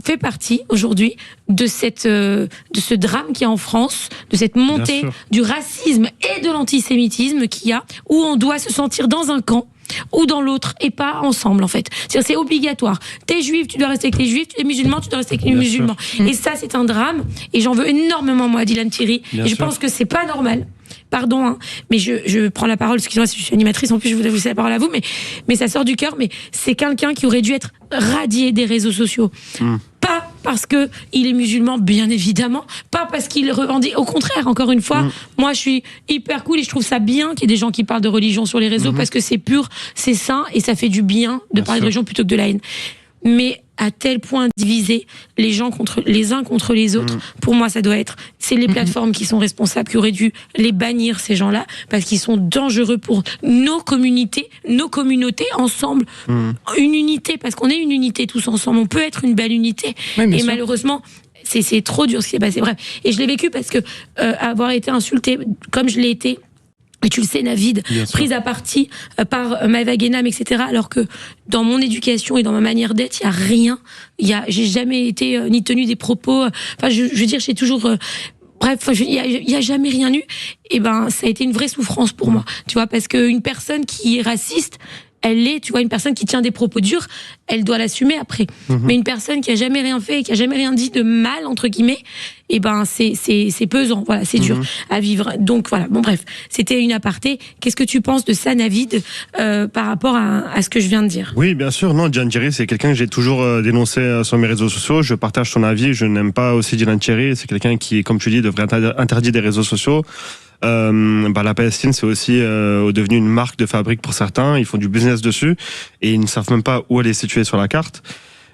fait partie aujourd'hui de ce drame qu'il y a en France, de cette montée sûr. du racisme et de l'antisémitisme qu'il y a, où on doit se sentir dans un camp ou dans l'autre et pas ensemble en fait. C'est obligatoire. T'es juif, tu dois rester avec les juifs, tu es musulman, tu dois rester avec les Bien musulmans. Et ça c'est un drame et j'en veux énormément moi à Dylan Thierry. Bien Et je sûr. pense que c'est pas normal. Pardon, hein, mais je prends la parole, excusez-moi si je suis animatrice, en plus je voudrais vous laisser la parole à vous, mais ça sort du cœur, mais c'est quelqu'un qui aurait dû être radié des réseaux sociaux. Pas parce que il est musulman, bien évidemment, pas parce qu'il revendique, au contraire, encore une fois, moi je suis hyper cool et je trouve ça bien qu'il y ait des gens qui parlent de religion sur les réseaux parce que c'est pur, c'est sain et ça fait du bien de Bien parler de sûr. religion plutôt que de la haine. Mais à tel point diviser les uns contre les autres, pour moi ça doit être, c'est les plateformes qui sont responsables, qui auraient dû les bannir ces gens-là, parce qu'ils sont dangereux pour nos communautés ensemble, une unité, parce qu'on est une unité tous ensemble, on peut être une belle unité, Ouais, bien et sûr. malheureusement c'est trop dur ce qui s'est passé, bref, et je l'ai vécu parce que avoir été insultée comme je l'ai été, et tu le sais, Navid, Bien sûr. prise à partie par Maëva Guénam, etc. Alors que dans mon éducation et dans ma manière d'être, il y a rien. J'ai jamais été ni tenu des propos. Enfin, je veux dire, j'ai toujours. Bref, il y a jamais rien eu. Et ben, ça a été une vraie souffrance pour moi. Tu vois, parce qu'une personne qui est raciste, tu vois, une personne qui tient des propos durs, elle doit l'assumer après. Mais une personne qui a jamais rien fait, qui a jamais rien dit de mal, entre guillemets, et ben, c'est pesant. Voilà, c'est dur à vivre. Donc voilà. Bon, bref. C'était une aparté. Qu'est-ce que tu penses de ça, Navid, par rapport à ce que je viens de dire? Oui, bien sûr. Non, Dylan Thierry, c'est quelqu'un que j'ai toujours dénoncé sur mes réseaux sociaux. Je partage son avis. Je n'aime pas aussi Dylan Thierry. C'est quelqu'un qui, comme tu dis, devrait être interdit des réseaux sociaux. La Palestine, c'est aussi devenu une marque de fabrique pour certains. Ils font du business dessus et ils ne savent même pas où elle est située sur la carte.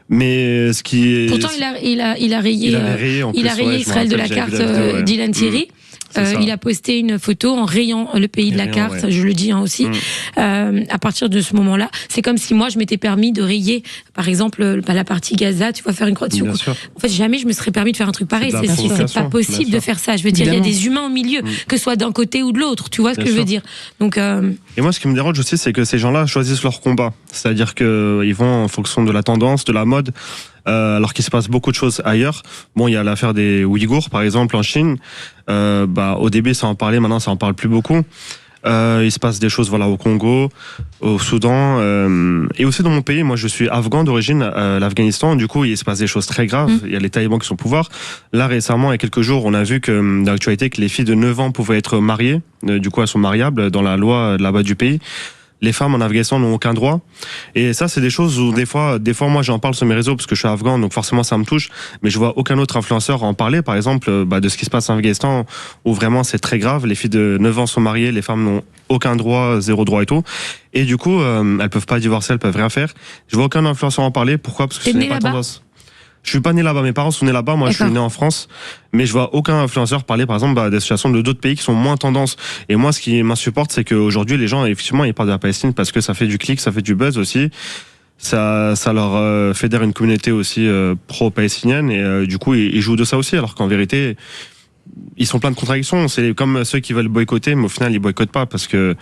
Mais ce qui est... Pourtant, il a rayé, il avait rayé, en il plus, a rayé ouais, je me Israël de la rappelle, carte, j'avais vu la vidéo, ouais. Dylan Thierry. C'est ça. Il a posté une photo en rayant le pays de la Rayant, carte, ouais. je le dis aussi. À partir de ce moment-là, c'est comme si moi je m'étais permis de rayer, par exemple, la partie Gaza, tu vois, faire une croix dessus. Bien sûr. En fait, jamais je me serais permis de faire un truc pareil. C'est de la C'est provocation, pas possible bien de sûr. faire ça. Je veux dire, il y a Évidemment. des humains au milieu, que ce soit d'un côté ou de l'autre. Tu vois ce Bien que je veux sûr. dire? Donc, Et moi, ce qui me dérange aussi, c'est que ces gens-là choisissent leur combat. C'est-à-dire qu'ils vont en fonction de la tendance, de la mode, alors qu'il se passe beaucoup de choses ailleurs. Bon, il y a l'affaire des Ouïghours, par exemple, en Chine. Au début, ça en parlait, maintenant, ça en parle plus beaucoup. Il se passe des choses, voilà, au Congo, au Soudan, et aussi dans mon pays. Moi, je suis afghan d'origine, l'Afghanistan. Du coup, il se passe des choses très graves. Il y a les talibans qui sont au pouvoir. Là, récemment, il y a quelques jours, on a vu que, dans l'actualité, que les filles de 9 ans pouvaient être mariées. Du coup, elles sont mariables dans la loi là-bas du pays. Les femmes en Afghanistan n'ont aucun droit. Et ça, c'est des choses où des fois, moi, j'en parle sur mes réseaux parce que je suis afghan, donc forcément, ça me touche. Mais je vois aucun autre influenceur en parler, par exemple, de ce qui se passe en Afghanistan, où vraiment c'est très grave. Les filles de 9 ans sont mariées, les femmes n'ont aucun droit, zéro droit et tout. Et du coup, elles peuvent pas divorcer, elles peuvent rien faire. Je vois aucun influenceur en parler. Pourquoi? Parce que T'es ce né n'est pas là-bas? tendance. Je suis pas né là-bas, mes parents sont nés là-bas, moi je suis D'accord. né en France, mais je vois aucun influenceur parler par exemple des situations de d'autres pays qui sont moins tendance. Et moi ce qui m'insupporte, c'est qu'aujourd'hui les gens effectivement ils parlent de la Palestine parce que ça fait du clic, ça fait du buzz aussi. Ça leur fédère une communauté aussi pro-palestinienne et du coup ils jouent de ça aussi, alors qu'en vérité ils sont plein de contradictions. C'est comme ceux qui veulent boycotter, mais au final ils boycottent pas parce que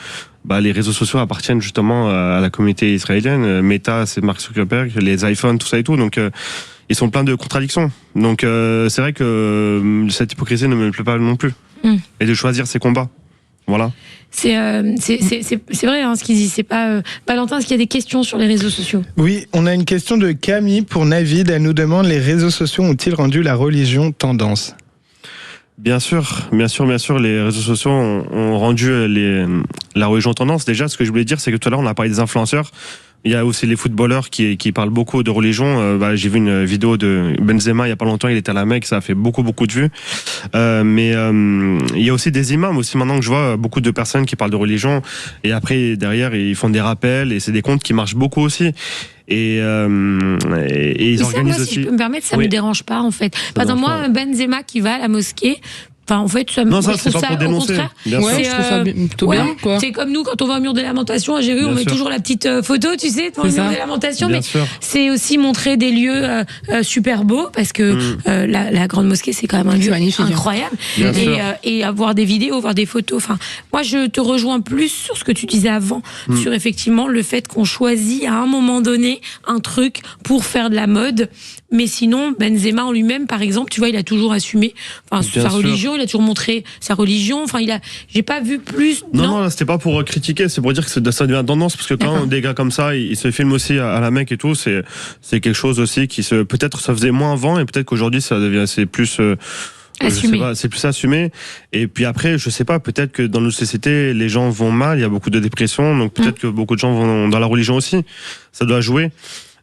les réseaux sociaux appartiennent justement à la communauté israélienne. Meta, c'est Mark Zuckerberg, les iPhones, tout ça et tout. Donc ils sont pleins de contradictions. Donc c'est vrai que cette hypocrisie ne me plaît pas non plus. Et de choisir ses combats. Voilà. c'est vrai hein, ce qu'il dit. C'est pas Valentin, est-ce qu'il y a des questions sur les réseaux sociaux? Oui, on a une question de Camille pour Navid. Elle nous demande: les réseaux sociaux ont-ils rendu la religion tendance? Bien sûr, les réseaux sociaux ont rendu la religion tendance. Déjà, ce que je voulais dire, c'est que tout à l'heure, on a parlé des influenceurs. Il y a aussi les footballeurs qui parlent beaucoup de religion. J'ai vu une vidéo de Benzema il y a pas longtemps, il était à la Mecque, ça a fait beaucoup de vues. Mais il y a aussi des imams aussi maintenant que je vois beaucoup de personnes qui parlent de religion et après derrière ils font des rappels et c'est des comptes qui marchent beaucoup aussi. Et ils ça, organisent moi, aussi. si je peux me permettre, ça Oui. me dérange pas en fait. Par exemple, moi, Benzema qui va à la mosquée, Enfin, en fait, ça, Non, moi, ça, je c'est trouve pas ça, pour au dénoncer. contraire, Bien Ouais, sûr. je trouve ça plutôt bien, quoi. C'est comme nous, quand on va au mur de lamentation à Géru, Bien on met sûr. toujours la petite photo, tu sais, devant le C'est mur ça. de lamentation. Bien Mais sûr. c'est aussi montrer des lieux super beaux, parce que la grande mosquée, c'est quand même un C'est lieu magnifique. incroyable. Bien sûr. Et avoir des vidéos, voir des photos. Enfin, moi, je te rejoins plus sur ce que tu disais avant, sur effectivement le fait qu'on choisit à un moment donné un truc pour faire de la mode. Mais sinon, Benzema en lui-même, par exemple, tu vois, il a toujours assumé Bien sa sûr. religion, il a toujours montré sa religion. Enfin, j'ai pas vu plus. Non, c'était pas pour critiquer, c'est pour dire que ça devient tendance, parce que quand D'accord. des gars comme ça, ils se filment aussi à la Mecque et tout, c'est quelque chose aussi qui peut-être ça faisait moins avant, et peut-être qu'aujourd'hui c'est plus Assumé. je sais pas, c'est plus assumé. Et puis après, je sais pas, peut-être que dans notre société, les gens vont mal, il y a beaucoup de dépression, donc peut-être que beaucoup de gens vont dans la religion aussi. Ça doit jouer.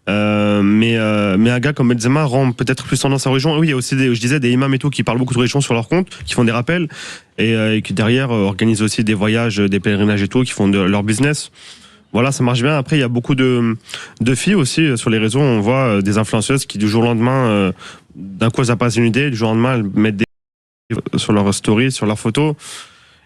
Mais un gars comme Benzema rend peut-être plus tendance à la religion. Oui, il y a aussi je disais des imams et tout qui parlent beaucoup de religion sur leur compte, qui font des rappels et qui derrière organisent aussi des voyages, des pèlerinages et tout, qui font leur business. Voilà, ça marche bien. Après, il y a beaucoup de filles aussi sur les réseaux. On voit des influenceuses qui du jour au lendemain, d'un coup, ça passe une idée, du jour au lendemain, elles mettent des sur leur story, sur leurs photos,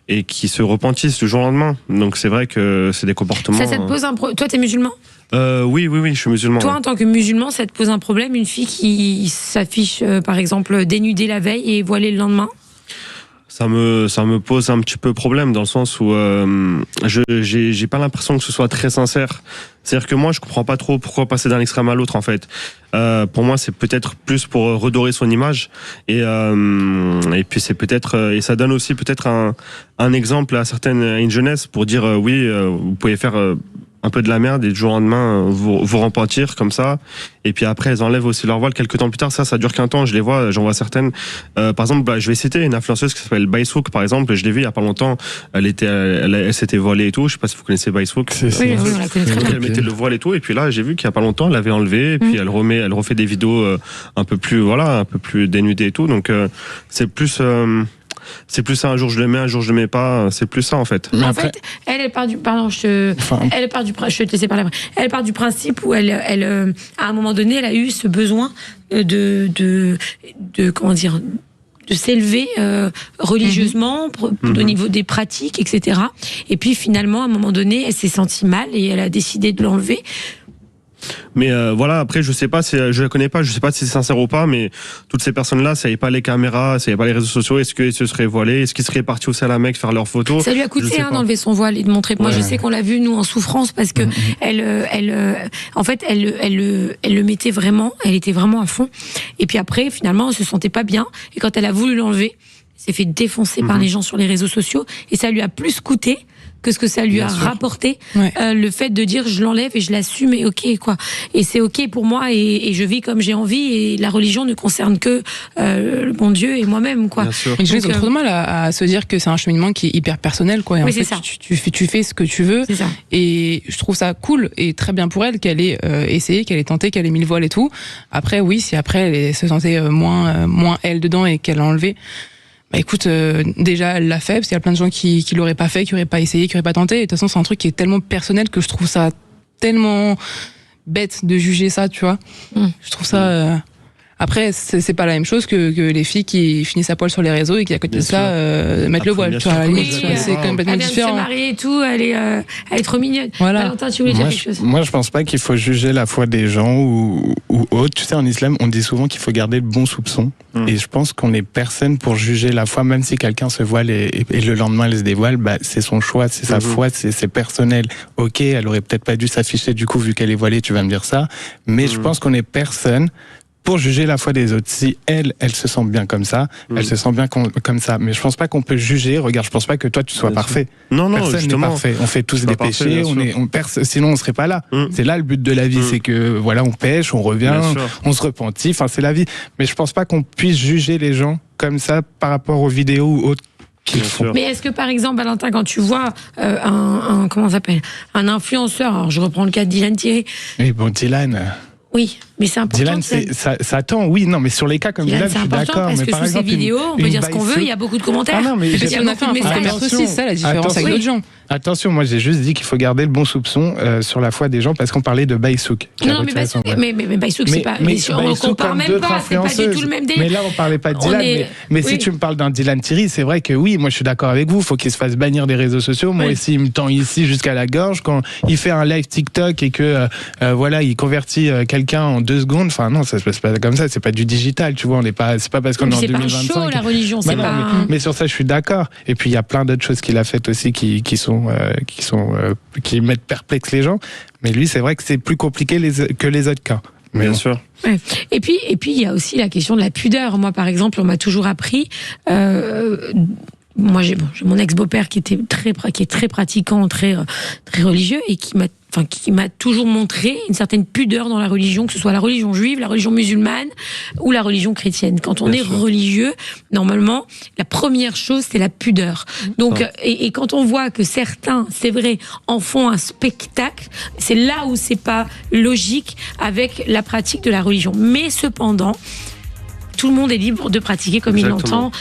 et qui se repentissent du jour au lendemain. Donc c'est vrai que c'est des comportements. Ça te pose un problème. Toi, t'es musulman? Oui, je suis musulman. Toi, ouais. en tant que musulman, ça te pose un problème, une fille qui s'affiche, par exemple, dénudée la veille et voilée le lendemain? Ça me pose un petit peu problème dans le sens où j'ai pas l'impression que ce soit très sincère. C'est-à-dire que moi je comprends pas trop pourquoi passer d'un extrême à l'autre en fait. Pour moi c'est peut-être plus pour redorer son image et puis c'est peut-être et ça donne aussi peut-être un exemple à une jeunesse pour dire oui vous pouvez faire un peu de la merde et du jour au lendemain vous repentir comme ça, et puis après elles enlèvent aussi leur voile quelques temps plus tard. Ça dure qu'un temps, j'en vois certaines, par exemple je vais citer une influenceuse qui s'appelle Baïsouk par exemple, je l'ai vue il y a pas longtemps, elle s'était voilée et tout, je sais pas si vous connaissez Baïsouk. Oui, on la connaît très bien. Elle mettait le voile et tout, et puis là j'ai vu qu'il y a pas longtemps elle l'avait enlevé, et puis elle refait des vidéos un peu plus dénudées et tout, donc c'est plus ça, un jour je le mets, un jour je le mets pas, c'est plus ça en fait. Mais En après, fait, elle part du, pardon, je vais te laisser parler après. Elle part du principe où elle, à un moment donné, elle a eu ce besoin de comment dire, de s'élever religieusement au niveau des pratiques, etc. Et puis finalement, à un moment donné, elle s'est sentie mal et elle a décidé de l'enlever. Mais voilà, après je sais pas si je la connais pas, je sais pas si c'est sincère ou pas, mais toutes ces personnes-là, ça y est pas les caméras, ça y est pas les réseaux sociaux, est-ce qu'ils se seraient voilés, est-ce qu'ils seraient partis aussi à la Mecque faire leurs photos? Ça lui a Je coûté sais pas. d'enlever son voile et de montrer. Moi, Ouais. je sais qu'on l'a vu nous en souffrance parce que en fait, elle le mettait vraiment. Elle était vraiment à fond. Et puis après, finalement, elle se sentait pas bien. Et quand elle a voulu l'enlever, elle s'est fait défoncer par les gens sur les réseaux sociaux. Et ça lui a plus coûté que ce que ça lui Bien a sûr. rapporté, Ouais. le fait de dire je l'enlève et je l'assume et ok quoi. Et c'est ok pour moi et je vis comme j'ai envie et la religion ne concerne que le bon Dieu et moi-même quoi. Bien sûr. Et les gens ils ont Donc, trop de mal à se dire que c'est un cheminement qui est hyper personnel, quoi. Et Oui, en c'est fait, ça. tu fais ce que tu veux. C'est ça. Et je trouve ça cool et très bien pour elle qu'elle ait essayé, qu'elle ait tenté, qu'elle ait mis le voile et tout. Après, oui, si après elle se sentait moins elle dedans et qu'elle l'a enlevé, bah écoute, déjà elle l'a fait parce qu'il y a plein de gens qui l'auraient pas fait, qui auraient pas essayé, qui auraient pas tenté. Et de toute façon, c'est un truc qui est tellement personnel que je trouve ça tellement bête de juger ça, tu vois. Je trouve ça. Après, c'est pas la même chose que les filles qui finissent à poil sur les réseaux et qui à côté Bien de ça mettent le Après, voile. bien Tu vois, à la sûr, limite, oui, tu vois, c'est complètement Elle vient de se différent. marier et tout, elle est trop mignonne. Voilà. Valentin, tu voulais dire quelque chose? Moi, je pense pas qu'il faut juger la foi des gens ou autre. Tu sais, en islam, on dit souvent qu'il faut garder le bon soupçon. Et je pense qu'on est personne pour juger la foi, même si quelqu'un se voile et le lendemain elle se dévoile, bah, c'est son choix, c'est sa foi, c'est personnel. Ok, elle aurait peut-être pas dû s'afficher du coup, vu qu'elle est voilée, tu vas me dire ça. Mais je pense qu'on est personne pour juger la foi des autres. Si elle se sent bien comme ça, elle se sent bien comme ça. Mais je pense pas qu'on peut juger. Regarde, je pense pas que toi tu sois Bien parfait. Non, Personne n'est justement. parfait. On fait tous C'est des pas parfait, péchés. bien sûr. Sinon on serait pas là. C'est là le but de la vie, c'est que voilà, on pêche, on revient, Bien sûr. on se repentit. Enfin, c'est la vie. Mais je pense pas qu'on puisse juger les gens comme ça par rapport aux vidéos ou autres qu'ils Bien font. sûr. Mais est-ce que par exemple, Valentin, quand tu vois comment ça s'appelle, un influenceur, alors je reprends le cas de Dylan Thierry, Oui, bon, Dylan. Oui, mais c'est important. Dylan, ça tend, oui, non, mais sur les cas comme Dylan, je suis d'accord. Parce mais que par sous exemple, ces vidéos, on peut dire ce qu'on veut, il y a beaucoup de commentaires. Ah non, mais il y a on a fait un commerce aussi, c'est ça la différence avec d'autres gens. Attention, moi j'ai juste dit qu'il faut garder le bon soupçon sur la foi des gens parce qu'on parlait de Baïsouk. Non, mais Baïsouk, c'est pas. On ne compare même pas, c'est pas du tout le même délire. Mais là, on parlait pas de Dylan. Mais si tu me parles d'un Dylan Thierry, c'est vrai que oui, moi je suis d'accord avec vous, il faut qu'il se fasse bannir des réseaux sociaux. Moi aussi, il me tend ici jusqu'à la gorge quand il fait un live TikTok et que voilà, il convertit quelqu'un en 2 secondes. Enfin non, ça se passe pas comme ça, c'est pas du digital, tu vois, c'est pas parce qu'on est en 2025. C'est pas un show, la religion, c'est pas. Mais sur ça, je suis d'accord. Et puis il y a plein d'autres choses qu'il a faites aussi qui mettent perplexes les gens. Mais lui, c'est vrai que c'est plus compliqué que les autres cas. Mais Bien sûr. Ouais. Et puis il y a aussi la question de la pudeur. Moi, par exemple, on m'a toujours appris. Moi, j'ai mon ex-beau-père qui est très pratiquant, très religieux et qui m'a toujours montré une certaine pudeur dans la religion, que ce soit la religion juive, la religion musulmane ou la religion chrétienne. Quand on est religieux, normalement, la première chose, c'est la pudeur. Donc, et quand on voit que certains, c'est vrai, en font un spectacle, c'est là où c'est pas logique avec la pratique de la religion. Mais cependant, tout le monde est libre de pratiquer comme il l'entend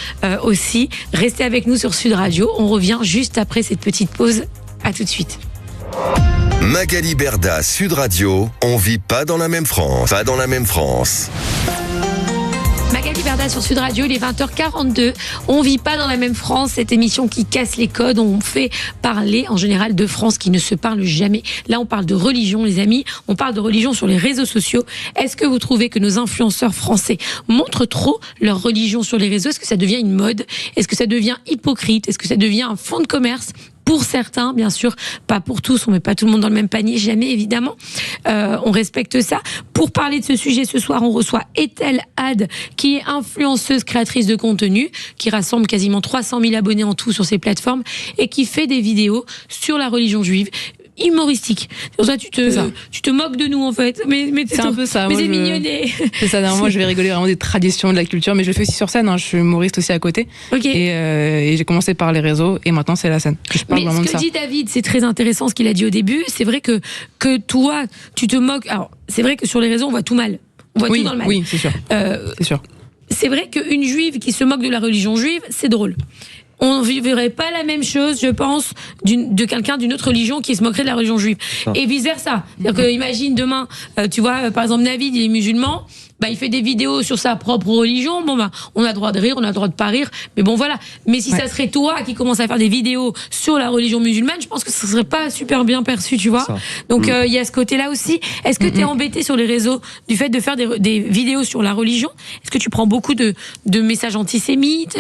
aussi. Restez avec nous sur Sud Radio. On revient juste après cette petite pause. À tout de suite. Magali Berda, Sud Radio, on vit pas dans la même France. Pas dans la même France. Magali Berda sur Sud Radio, il est 20h42. On vit pas dans la même France, cette émission qui casse les codes. On fait parler en général de France qui ne se parle jamais. Là, on parle de religion, les amis. On parle de religion sur les réseaux sociaux. Est-ce que vous trouvez que nos influenceurs français montrent trop leur religion sur les réseaux? Est-ce que ça devient une mode? Est-ce que ça devient hypocrite? Est-ce que ça devient un fonds de commerce? Pour certains, bien sûr, pas pour tous, on met pas tout le monde dans le même panier, jamais évidemment. On respecte ça. Pour parler de ce sujet ce soir, on reçoit Ethel Had, qui est influenceuse, créatrice de contenu, qui rassemble quasiment 300 000 abonnés en tout sur ses plateformes et qui fait des vidéos sur la religion juive. Humoristique. Pour ça, tu te moques de nous en fait. Mais c'est un peu ça. Mais c'est mignonné. C'est ça. Moi, je vais rigoler vraiment des traditions, de la culture, mais je le fais aussi sur scène. Je suis humoriste aussi à côté. Ok. Et j'ai commencé par les réseaux et maintenant c'est la scène. Je parle vraiment de ça. Mais ce que dit David, c'est très intéressant ce qu'il a dit au début. C'est vrai que toi, tu te moques. Alors, c'est vrai que sur les réseaux, on voit tout mal. On voit tout dans le mal. Oui, c'est sûr. C'est sûr. C'est vrai qu'une juive qui se moque de la religion juive, c'est drôle. On ne verrait pas la même chose, je pense, de quelqu'un d'une autre religion qui se moquerait de la religion juive. Et vice versa. C'est-à-dire que, imagine demain, tu vois, par exemple, Navid, il est musulman, il fait des vidéos sur sa propre religion. On a le droit de rire, on a le droit de pas rire. Mais bon, voilà. Mais si ça serait toi qui commence à faire des vidéos sur la religion musulmane, je pense que ce serait pas super bien perçu, tu vois. Donc, il y a ce côté-là aussi. Est-ce que tu es embêté sur les réseaux du fait de faire des vidéos sur la religion? Est-ce que tu prends beaucoup de messages antisémites?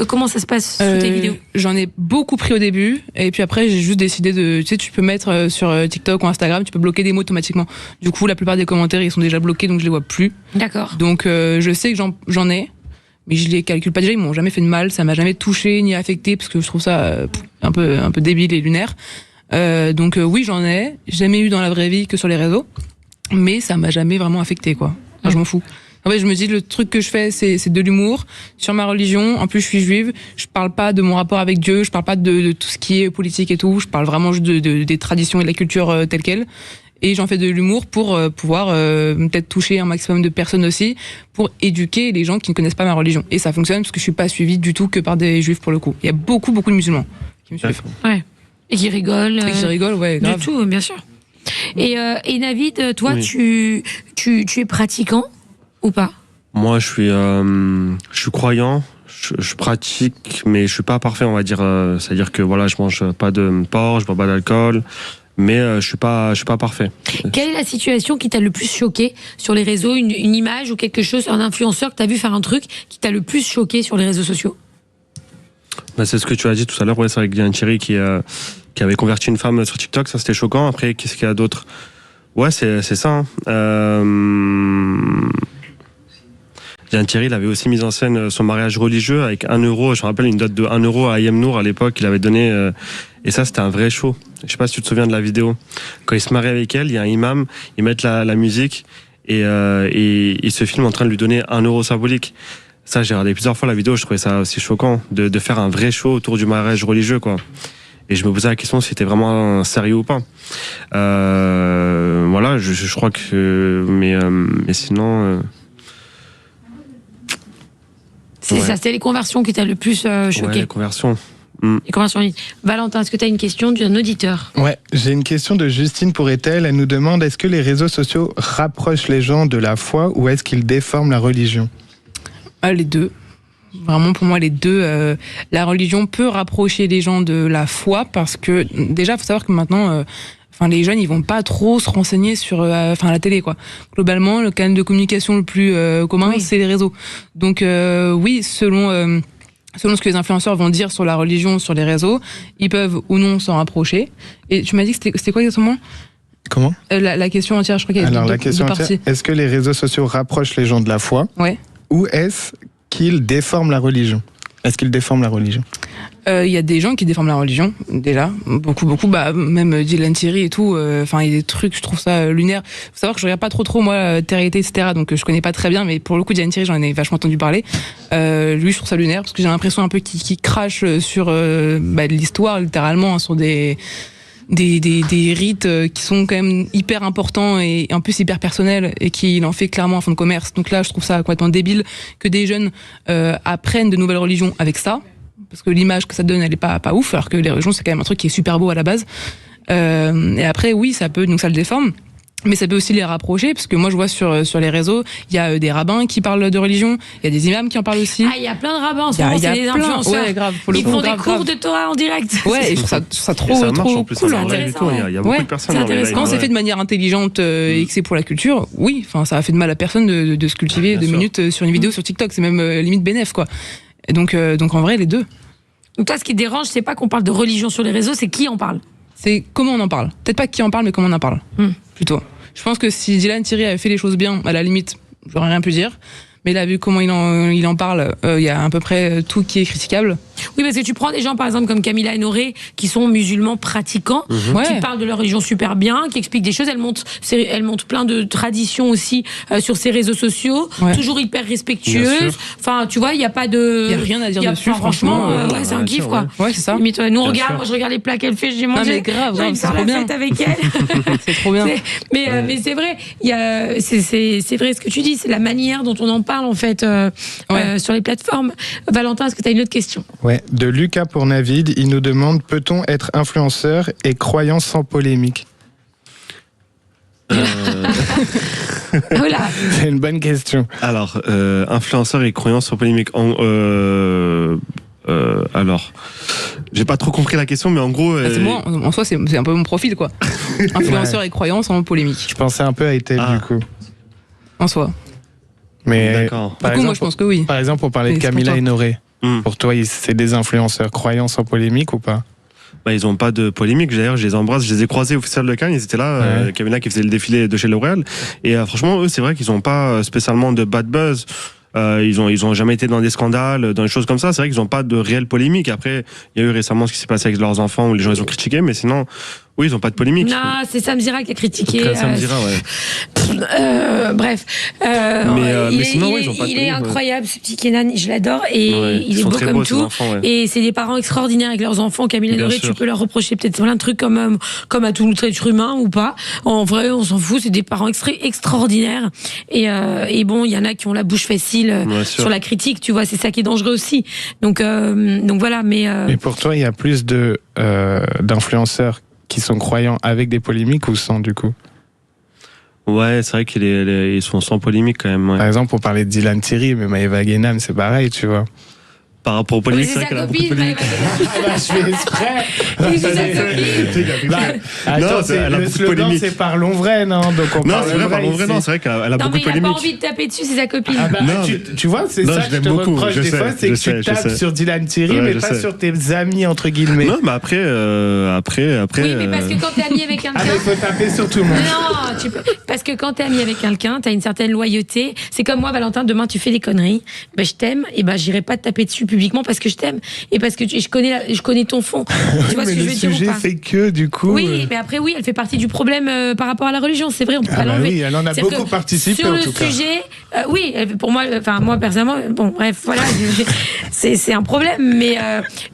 Comment ça se passe sur tes vidéos? J'en ai beaucoup pris au début. Et puis après, j'ai juste décidé tu sais, tu peux mettre sur TikTok ou Instagram, tu peux bloquer des mots automatiquement. Du coup, la plupart des commentaires, ils sont déjà bloqués, donc je les vois plus. D'accord. Donc je sais que j'en ai, mais je les calcule pas déjà. Ils m'ont jamais fait de mal, ça m'a jamais touché ni affecté parce que je trouve ça un peu débile et lunaire. Donc oui, j'en ai jamais eu dans la vraie vie que sur les réseaux, mais ça m'a jamais vraiment affecté quoi. Enfin, je m'en fous. En fait, je me dis le truc que je fais, c'est de l'humour sur ma religion. En plus, je suis juive. Je parle pas de mon rapport avec Dieu. Je parle pas de tout ce qui est politique et tout. Je parle vraiment juste des traditions et de la culture telle quelle. Et j'en fais de l'humour pour pouvoir peut-être toucher un maximum de personnes aussi, pour éduquer les gens qui ne connaissent pas ma religion. Et ça fonctionne parce que je suis pas suivie du tout que par des juifs pour le coup. Il y a beaucoup de musulmans qui me suivent. Ouais. Et qui rigolent. Ouais, grave. Du tout, bien sûr. Et Navid, toi, tu es pratiquant ou pas? Moi, je suis croyant. Je pratique, mais je suis pas parfait, on va dire. C'est-à-dire que voilà, je mange pas de porc, je bois pas d'alcool. Mais je suis pas parfait. Quelle est la situation qui t'a le plus choqué sur les réseaux, une image ou quelque chose, un influenceur que t'as vu faire un truc qui t'a le plus choqué sur les réseaux sociaux? C'est ce que tu as dit tout à l'heure, c'est avec Dylan Thierry qui avait converti une femme sur TikTok, ça c'était choquant. Après, qu'est-ce qu'il y a d'autre? Ouais, c'est ça. Dylan Thierry, il avait aussi mis en scène son mariage religieux avec 1 euro. Je me rappelle une dot de 1 euro à Ayem Nour à l'époque, il avait donné. Et ça, c'était un vrai show. Je sais pas si tu te souviens de la vidéo. Quand il se marie avec elle, il y a un imam, ils mettent la musique et il se filme en train de lui donner 1 euro symbolique. Ça, j'ai regardé plusieurs fois la vidéo, je trouvais ça aussi choquant de faire un vrai show autour du mariage religieux, quoi. Et je me posais la question si c'était vraiment sérieux ou pas. Voilà, je crois que... Mais sinon... C'est ça, c'était les conversions qui t'ont le plus choqué. Ouais, les conversions. Les conversions en ligne. Valentin, est-ce que tu as une question d'un auditeur? Ouais, j'ai une question de Justine pour Ethel. Elle nous demande, est-ce que les réseaux sociaux rapprochent les gens de la foi ou est-ce qu'ils déforment la religion? Les deux. Vraiment, pour moi, les deux. La religion peut rapprocher les gens de la foi parce que, déjà, il faut savoir que maintenant... les jeunes, ils vont pas trop se renseigner sur la télé, quoi. Globalement, le canal de communication le plus commun, c'est les réseaux. Donc, oui, selon ce que les influenceurs vont dire sur la religion, sur les réseaux, ils peuvent ou non s'en rapprocher. Et tu m'as dit que c'était quoi exactement? Comment? La question entière, je crois qu'il y a Alors, deux la question entière, parties. est-ce que les réseaux sociaux rapprochent les gens de la foi? Ouais. Ou est-ce qu'ils déforment la religion? Est-ce qu'ils déforment la religion? Il y a des gens qui déforment la religion, déjà. Beaucoup. Même Dylan Thierry et tout. Il y a des trucs, je trouve ça lunaire. Faut savoir que je regarde pas trop, moi, Terre-été, etc. Donc, je connais pas très bien. Mais pour le coup, Dylan Thierry, j'en ai vachement entendu parler. Lui, je trouve ça lunaire parce que j'ai l'impression un peu qu'il crache sur l'histoire, littéralement, hein, sur des rites qui sont quand même hyper importants et en plus hyper personnels et qu'il en fait clairement un fonds de commerce. Donc là, je trouve ça complètement débile que des jeunes apprennent de nouvelles religions avec ça. Parce que l'image que ça donne, elle est pas ouf, alors que les religions, c'est quand même un truc qui est super beau à la base. Et après, oui, ça le déforme. Mais ça peut aussi les rapprocher, parce que moi je vois sur les réseaux, il y a des rabbins qui parlent de religion, il y a des imams qui en parlent aussi. Ah, il y a plein de rabbins en ce moment, c'est des influenceurs. Ouais, grave, pour le Ils coup, font grave, des cours grave. de Torah en direct. Ouais, et je trouve ça trop, Et ça marche trop en plus, cool. ça En marche vrai. du tout. Il y a beaucoup de personnes c'est dans les intéressant. lives, Quand c'est ouais. fait de manière intelligente et que c'est pour la culture, oui, ça a fait de mal à personne de se cultiver Bien 2 sûr. minutes sur une vidéo sur TikTok, c'est même limite bénéf, quoi. Et donc en vrai, les deux. Donc toi, ce qui te dérange, c'est pas qu'on parle de religion sur les réseaux, c'est qui en parle. C'est comment on en parle. Peut-être pas qui en parle, mais comment on en parle. Plutôt. Je pense que si Dylan Thierry avait fait les choses bien, à la limite, j'aurais rien pu dire. Mais là, vu comment il en parle, il y a à peu près tout qui est critiquable. Oui, parce que tu prends des gens, par exemple, comme Camilla et Noré, qui sont musulmans pratiquants, Ouais. qui parlent de leur religion super bien, qui expliquent des choses. Elle montre plein de traditions aussi sur ses réseaux sociaux, Ouais. toujours hyper Bien respectueuses. sûr. Enfin, tu vois, il n'y a pas de... Il y a rien à dire dessus, franchement, franchement. ouais, c'est un bien kiff, sûr, quoi. Ouais, c'est ça. Limite, nous, on Bien regarde, sûr. moi, je regarde les plats qu'elle fait, j'ai mangé. mais grave, j'ai envie de c'est faire trop la bien. fête avec elle. C'est trop bien. Mais c'est vrai, c'est vrai ce que tu dis, c'est la manière dont on en parle, en fait, sur les plateformes. Valentin, est-ce que tu as une autre question? Ouais, de Lucas pour Navid, il nous demande, peut-on être influenceur et croyant sans polémique? Voilà. C'est une bonne question. Alors, influenceur et croyance sur polémique. Alors, j'ai pas trop compris la question, mais en gros... C'est moi, en soi, c'est un peu mon profil, quoi. Influenceur et croyant sans polémique, Je pensais un peu à Ethel, Ah. du coup. en soi. Mais D'accord. par Du coup, moi, exemple, je pense que oui. par exemple, on parlait de Mais c'est pour Camilla toi. et Noré. Hmm. Pour toi, c'est des influenceurs croyants sans polémique ou pas? Ils ont pas de polémique. D'ailleurs, je les embrasse. Je les ai croisés au Festival de Cannes. Ils étaient là. Ouais. Camilla qui faisait le défilé de chez L'Oréal. Et franchement, eux, c'est vrai qu'ils ont pas spécialement de bad buzz. Ils ont jamais été dans des scandales, dans des choses comme ça. C'est vrai qu'ils ont pas de réelle polémique. Après, il y a eu récemment ce qui s'est passé avec leurs enfants où les gens les ont critiqués. Mais sinon, oui, ils ont pas de polémique. Non, c'est Sam Zira qui a critiqué. Ça me dira, ouais. Bref. Mais sinon, ils ont pas de il est polémique, ouais. incroyable, ce petit Kenan. Je l'adore. Et Ouais, il ils est sont beau très comme beaux, ces tout. enfants, ouais. Et c'est des parents extraordinaires avec leurs enfants. Camille et Bien Noré, tu sûr. peux leur reprocher peut-être plein de trucs comme à tout être humain ou pas. En vrai, on s'en fout. C'est des parents extraordinaires. Et bon, il y en a qui ont la bouche facile Bien sûr. sur la critique. Tu vois, c'est ça qui est dangereux aussi. Donc voilà. Mais pour toi, il y a plus d'influenceurs qui sont croyants avec des polémiques ou sans, du coup? Ouais, c'est vrai qu'ils sont sans polémique quand même. Ouais. Par exemple, on parlait de Dylan Thierry, mais Maëva Guénam, c'est pareil, tu vois. Par rapport aux mais polémiques, c'est c'est vrai sa qu'elle a beaucoup de copine. polémiques. Je fais exprès. C'est sa copine. Attends, elle a le beaucoup de slogan, polémiques. c'est parlons vrai, non? Donc on Non, parle c'est vrai, parlons vrai, ici. non, c'est vrai qu'elle a Non, beaucoup mais de il a pas polémiques. envie de taper dessus, c'est sa copine. Ah bah, Non, tu vois, c'est non, ça je que je l'aime te beaucoup, reproche je des sais, fois, c'est que je tu sais. tapes sur Dylan Thierry, Ouais, mais je pas sais. sur tes amis, entre guillemets. Non, mais après. Oui, mais parce que quand t'es ami avec quelqu'un. Ah, mais il faut taper sur tout le monde. Non, parce que quand t'es ami avec quelqu'un, t'as une certaine loyauté. C'est comme moi, Valentin, demain tu fais des conneries, je t'aime, et j'irai pas te taper dessus publiquement parce que je t'aime et parce que je connais ton fond. Tu vois ce que je veux dire ou pas? Le sujet fait que du coup. Oui, mais après oui, elle fait partie du problème par rapport à la religion. C'est vrai, on peut pas l'enlever. Oui, elle en a beaucoup participé sur en le tout cas. sujet. Oui, pour moi, moi personnellement, bon, bref, voilà, c'est un problème,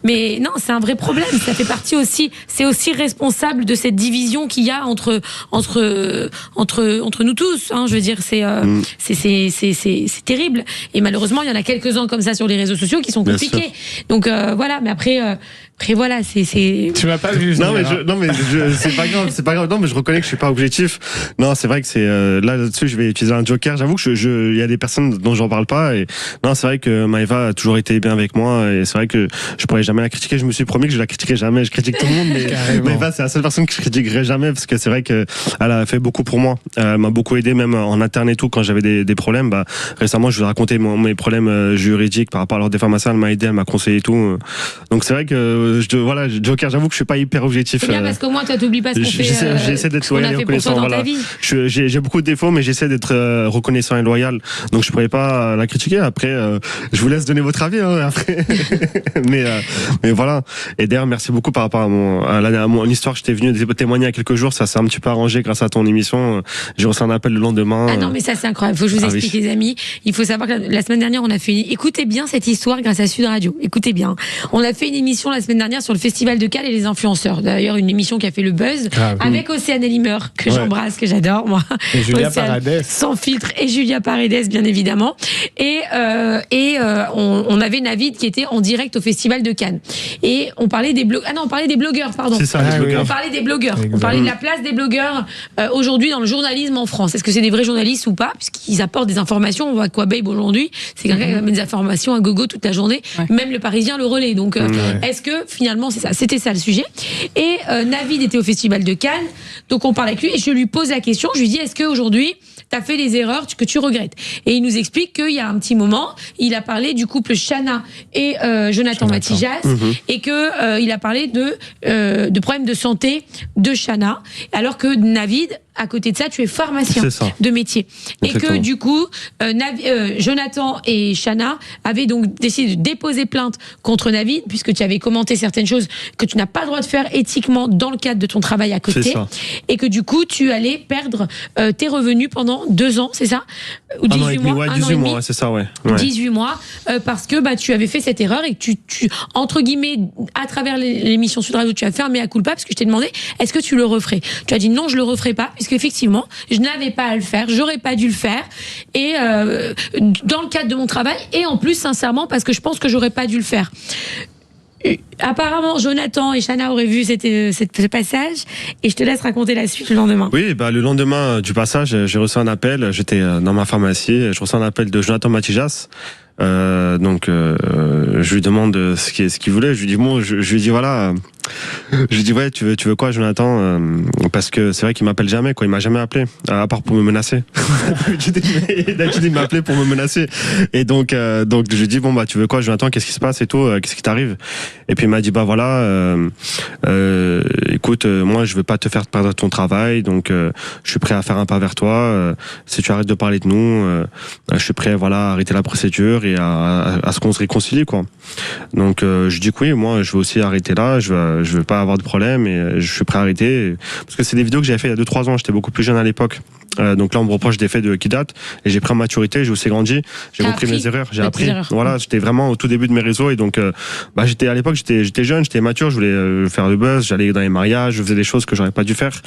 mais non, c'est un vrai problème. Ça fait partie aussi, c'est aussi responsable de cette division qu'il y a entre nous tous. Hein, je veux dire, c'est terrible. Et malheureusement, il y en a quelques-uns comme ça sur les réseaux sociaux qui sont compliqués. Donc voilà, mais après voilà, c'est. Tu m'as pas vu. Non mais c'est pas grave, c'est pas grave. Non mais je reconnais que je suis pas objectif. Non, c'est vrai que c'est là-dessus je vais utiliser un joker. J'avoue que il y a des personnes dont j'en parle pas et non, c'est vrai que Maëva a toujours été bien avec moi et c'est vrai que je pourrais jamais la critiquer. Je me suis promis que je la critiquerai jamais. Je critique tout le monde, mais Maëva c'est la seule personne que je critiquerai jamais parce que c'est vrai que elle a fait beaucoup pour moi. Elle m'a beaucoup aidé même en interne et tout quand j'avais des problèmes. Bah récemment je lui ai raconté mes problèmes juridiques par rapport à leur déformation. Elle m'a aidé, elle m'a conseillé et tout. Donc c'est vrai que voilà, Joker, j'avoue que je suis pas hyper objectif. C'est bien parce qu'au moins toi t'oublies pas ce qu'on fait. J'essaie d'être loyal et reconnaissant. Voilà. J'ai beaucoup de défauts, mais j'essaie d'être reconnaissant et loyal. Donc je pourrais pas la critiquer. Après, je vous laisse donner votre avis. Hein, après, mais voilà. Et d'ailleurs, merci beaucoup par rapport à mon histoire. J'étais venu témoigner il y a quelques jours. Ça s'est un petit peu arrangé grâce à ton émission. J'ai reçu un appel le lendemain. Ah non, mais ça c'est incroyable. Faut que je vous explique, les amis. Il faut savoir que la semaine dernière, on a fait. Écoutez bien cette histoire grâce à Sud Radio. Écoutez bien. On a fait une émission la semaine dernière sur le Festival de Cannes et les influenceurs. D'ailleurs, une émission qui a fait le buzz avec Océane Elimer, que j'embrasse, que j'adore, moi. Et Julia Paredes. Sans filtre. Et Julia Paredes, bien évidemment. Et on avait Navid qui était en direct au Festival de Cannes. Et on parlait des blogueurs. Ah non, on parlait des blogueurs, pardon. C'est ça, les blogueurs. On parlait des blogueurs. Exactement. On parlait de la place des blogueurs aujourd'hui dans le journalisme en France. Est-ce que c'est des vrais journalistes ou pas? Puisqu'ils apportent des informations. On voit Aquababe aujourd'hui. C'est quelqu'un qui amène des informations à gogo toute la journée. Ouais. Même le Parisien le relaie. Donc, est-ce que finalement, c'est ça? C'était ça le sujet. Et Navid était au Festival de Cannes. Donc, on parle avec lui et je lui pose la question. Je lui dis, est-ce qu'aujourd'hui, tu as fait des erreurs que tu regrettes? Et il nous explique qu'il y a un petit moment, il a parlé du couple Chana et Jonathan Matijas et que il a parlé de problèmes de santé de Chana, alors que Navid, à côté de ça, tu es pharmacien de métier. Exactement. Et que du coup, Jonathan et Chana avaient donc décidé de déposer plainte contre Navid, puisque tu avais commenté certaines choses que tu n'as pas le droit de faire éthiquement dans le cadre de ton travail à côté. Et que du coup, tu allais perdre tes revenus pendant 2 ans, c'est ça? Ou 18 mois, ouais, 18 mois, ouais, c'est ça, ouais. 18 mois, parce que tu avais fait cette erreur et que tu entre guillemets, à travers l'émission Sud Radio, tu as fait un mea culpa, parce que je t'ai demandé, est-ce que tu le referais? Tu as dit non, je le referai pas, puisque effectivement, je n'avais pas à le faire, j'aurais pas dû le faire, et dans le cadre de mon travail, et en plus, sincèrement, parce que je pense que j'aurais pas dû le faire. Apparemment, Jonathan et Chana auraient vu ce passage, et je te laisse raconter la suite le lendemain. Oui, le lendemain du passage, j'ai reçu un appel. J'étais dans ma pharmacie, je reçois un appel de Jonathan Matijas. Donc je lui demande ce qu'il voulait. Je lui dis je lui dis voilà. Je lui dis ouais, tu veux quoi, Jonathan? Parce que c'est vrai qu'il m'appelle jamais, quoi. Il m'a jamais appelé, à part pour me menacer. D'habitude il m'appelait pour me menacer. Et donc je lui dis tu veux quoi, Jonathan? Qu'est-ce qui se passe et tout? Qu'est-ce qui t'arrive? Et puis il m'a dit voilà, écoute, moi je veux pas te faire perdre ton travail, donc je suis prêt à faire un pas vers toi. Si tu arrêtes de parler de nous, je suis prêt à arrêter la procédure et à ce qu'on se réconcilie, quoi. Donc je dis que oui, moi je veux aussi arrêter là, je veux pas avoir de problème et je suis prêt à arrêter, parce que c'est des vidéos que j'avais fait il y a 2-3 ans, j'étais beaucoup plus jeune à l'époque. Donc là on me reproche des faits qui datent, et j'ai pris en maturité, j'ai aussi grandi, j'ai compris mes erreurs, j'ai appris. Voilà, j'étais vraiment au tout début de mes réseaux, et donc à l'époque j'étais jeune, j'étais mature, je voulais faire le buzz, j'allais dans les mariages, je faisais des choses que j'aurais pas dû faire.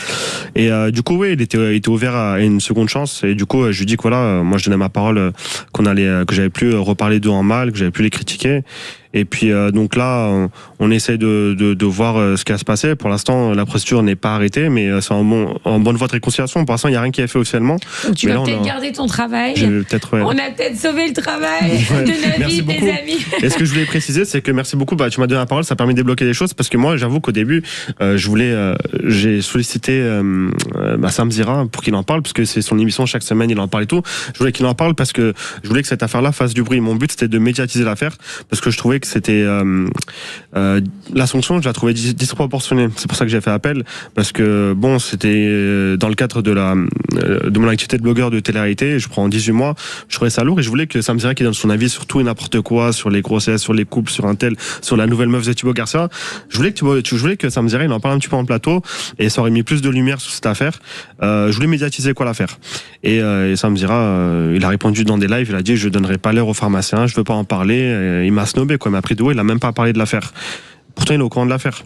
Et du coup il était ouvert à une seconde chance, et du coup je lui dis que moi je donnais ma parole que j'avais plus reparler d'eux en mal, que j'avais plus les critiquer. Et puis donc là, on essaie de voir ce qui va se passer. Pour l'instant, la procédure n'est pas arrêtée, mais c'est en bonne voie de réconciliation. Pour l'instant, il n'y a rien qui est fait officiellement. Donc tu vas peut-être garder ton travail. On a peut-être sauvé le travail de Navid, des amis. Et ce que je voulais préciser, c'est que merci beaucoup. Tu m'as donné la parole, ça a permis de débloquer des choses, parce que moi, j'avoue qu'au début, j'ai sollicité Sam Zira pour qu'il en parle, parce que c'est son émission chaque semaine, il en parle et tout. Je voulais qu'il en parle parce que je voulais que cette affaire-là fasse du bruit. Mon but, c'était de médiatiser l'affaire, parce que je trouvais que c'était la sanction, je la trouvais disproportionnée. C'est pour ça que j'ai fait appel, parce que bon, c'était dans le cadre de mon activité de blogueur de télé-réalité. Je prends 18 mois, je trouvais ça lourd et je voulais que Sam Zerek donne son avis sur tout et n'importe quoi, sur les grossesses, sur les couples, sur un tel, sur la nouvelle meuf de Thibaut Garcia. Je voulais que Sam Zerek en parle un petit peu en plateau et ça aurait mis plus de lumière sur cette affaire. Je voulais médiatiser quoi l'affaire. Et Sam Zerek, il a répondu dans des lives, il a dit je donnerai pas l'heure aux pharmaciens, je veux pas en parler. Il m'a snobé, quoi, il m'a pris de haut, il a même pas parlé de l'affaire. Pourtant il est au courant de l'affaire.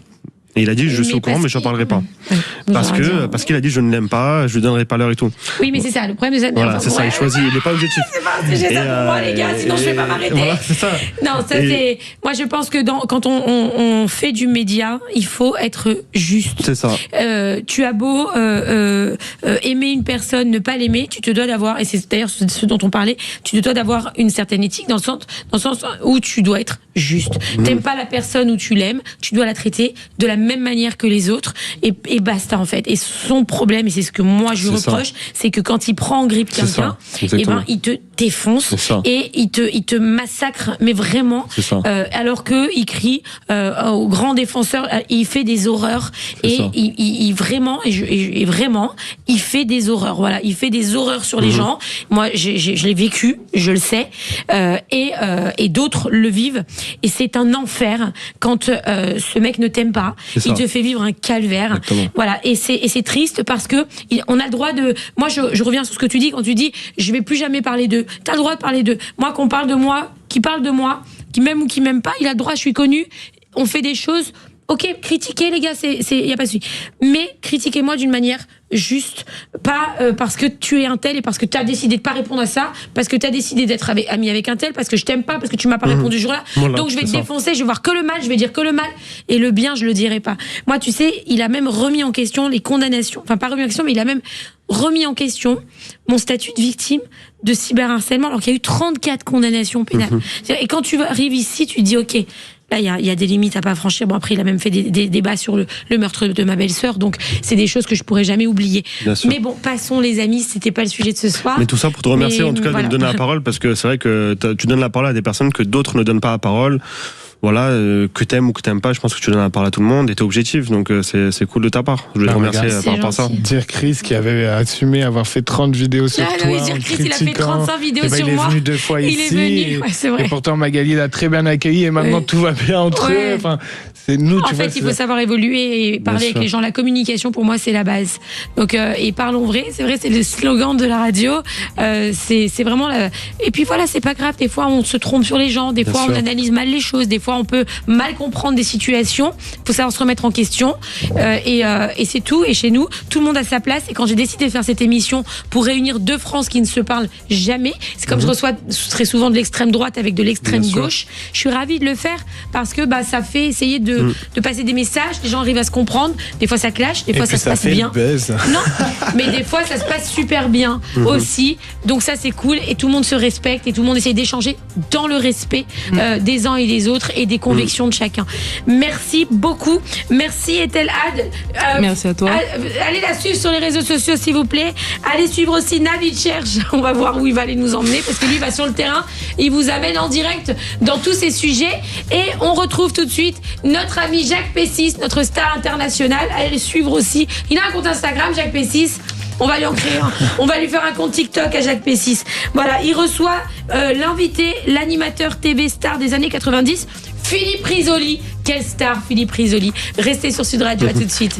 Et il a dit je suis au courant mais je n'en parlerai pas. Parce qu'il a dit je ne l'aime pas, je lui donnerai pas l'heure et tout. Oui mais c'est ça, le problème de ça. Voilà, c'est ça, il choisit, il n'est pas objectif. C'est pas un sujet ça pour moi les gars, sinon je vais pas m'arrêter. Voilà, c'est ça. Non, ça c'est. Moi je pense que quand on fait du média, il faut être juste. C'est ça. Tu as beau aimer une personne, ne pas l'aimer, tu te dois d'avoir, et c'est d'ailleurs ce dont on parlait, tu te dois d'avoir une certaine éthique dans le sens où tu dois être juste. T'aimes pas la personne où tu l'aimes, tu dois la traiter de la même manière que les autres et basta en fait. Et son problème, et c'est ce que moi je lui reproche, c'est que quand il prend en grippe quelqu'un, et ben il te défonce et il te massacre, mais vraiment. Alors que il crie au grand défenseur, il fait des horreurs et il vraiment et vraiment il fait des horreurs. Voilà, il fait des horreurs sur les gens. Moi, je l'ai vécu, je le sais, et d'autres le vivent. Et c'est un enfer quand ce mec ne t'aime pas. Il te fait vivre un calvaire. Exactement. Voilà, et c'est triste parce que on a le droit de. Moi, je reviens sur ce que tu dis quand tu dis je vais plus jamais parler d'eux. T'as le droit de parler d'eux. Moi, qu'on parle de moi, qui parle de moi, qui m'aime ou qui m'aime pas, il a le droit. Je suis connue. On fait des choses. Ok, critiquez les gars, y a pas de souci. Mais critiquez-moi d'une manière juste, pas parce que tu es un tel et parce que tu as décidé de pas répondre à ça, parce que tu as décidé d'être ami avec un tel, parce que je t'aime pas, parce que tu m'as pas répondu ce jour-là. Voilà, donc je vais te défoncer, je vais voir que le mal, je vais dire que le mal et le bien, je le dirai pas. Moi, tu sais, il a même remis en question les condamnations, enfin pas remis en question, mais il a même remis en question mon statut de victime de cyberharcèlement alors qu'il y a eu 34 condamnations pénales. Et quand tu arrives ici, tu te dis ok, là, il y a des limites à pas franchir. Bon, après, il a même fait des débats sur le meurtre de ma belle-sœur, donc c'est des choses que je pourrais jamais oublier. Mais bon, passons les amis, c'était pas le sujet de ce soir. Mais tout ça pour te remercier en tout cas de me donner la parole, parce que c'est vrai que tu donnes la parole à des personnes que d'autres ne donnent pas la parole. Voilà, que t'aimes ou que t'aimes pas, je pense que tu donnes la parole à tout le monde et t'es objectif, donc c'est cool de ta part. Je voulais te remercier par rapport à ça. Dire Chris qui avait assumé avoir fait 30 vidéos sur toi. Oui, dire Chris, il a fait 35 vidéos sur moi. Il est venu 2 fois ici. Il est venu, c'est vrai. Et pourtant Magali l'a très bien accueilli et maintenant tout va bien entre eux. Enfin, c'est nous. En fait, il faut savoir évoluer et parler avec les gens. La communication, pour moi, c'est la base. Donc, et parlons vrai. C'est vrai, c'est le slogan de la radio. C'est vraiment. Et puis voilà, c'est pas grave. Des fois, on se trompe sur les gens. Des fois, on analyse mal les choses. Des fois, on peut mal comprendre des situations. Faut savoir se remettre en question. Et c'est tout. Et chez nous, tout le monde a sa place. Et quand j'ai décidé de faire cette émission pour réunir 2 France qui ne se parlent jamais, c'est comme je reçois très souvent de l'extrême droite avec de l'extrême gauche. Je suis ravie de le faire parce que ça fait essayer de passer des messages. Les gens arrivent à se comprendre. Des fois, ça clash. Des fois, ça se passe bien. Non, mais des fois, ça se passe super bien aussi. Donc ça, c'est cool. Et tout le monde se respecte et tout le monde essaie d'échanger dans le respect des uns et des autres et des convictions de chacun. Merci beaucoup. Merci Ethel Had. Merci à toi. Allez la suivre sur les réseaux sociaux s'il vous plaît. Allez suivre aussi Navid Cherche. On va voir où il va aller nous emmener parce que lui va sur le terrain. Il vous amène en direct dans tous ces sujets. Et on retrouve tout de suite notre ami Jacques P6, notre star international. Allez le suivre aussi. Il a un compte Instagram, Jacques P6. On va lui en créer un. On va lui faire un compte TikTok à Jacques P6. Voilà, il reçoit l'invité, l'animateur TV star des années 90, Philippe Risoli. Quelle star, Philippe Risoli. Restez sur Sud Radio, à tout de suite.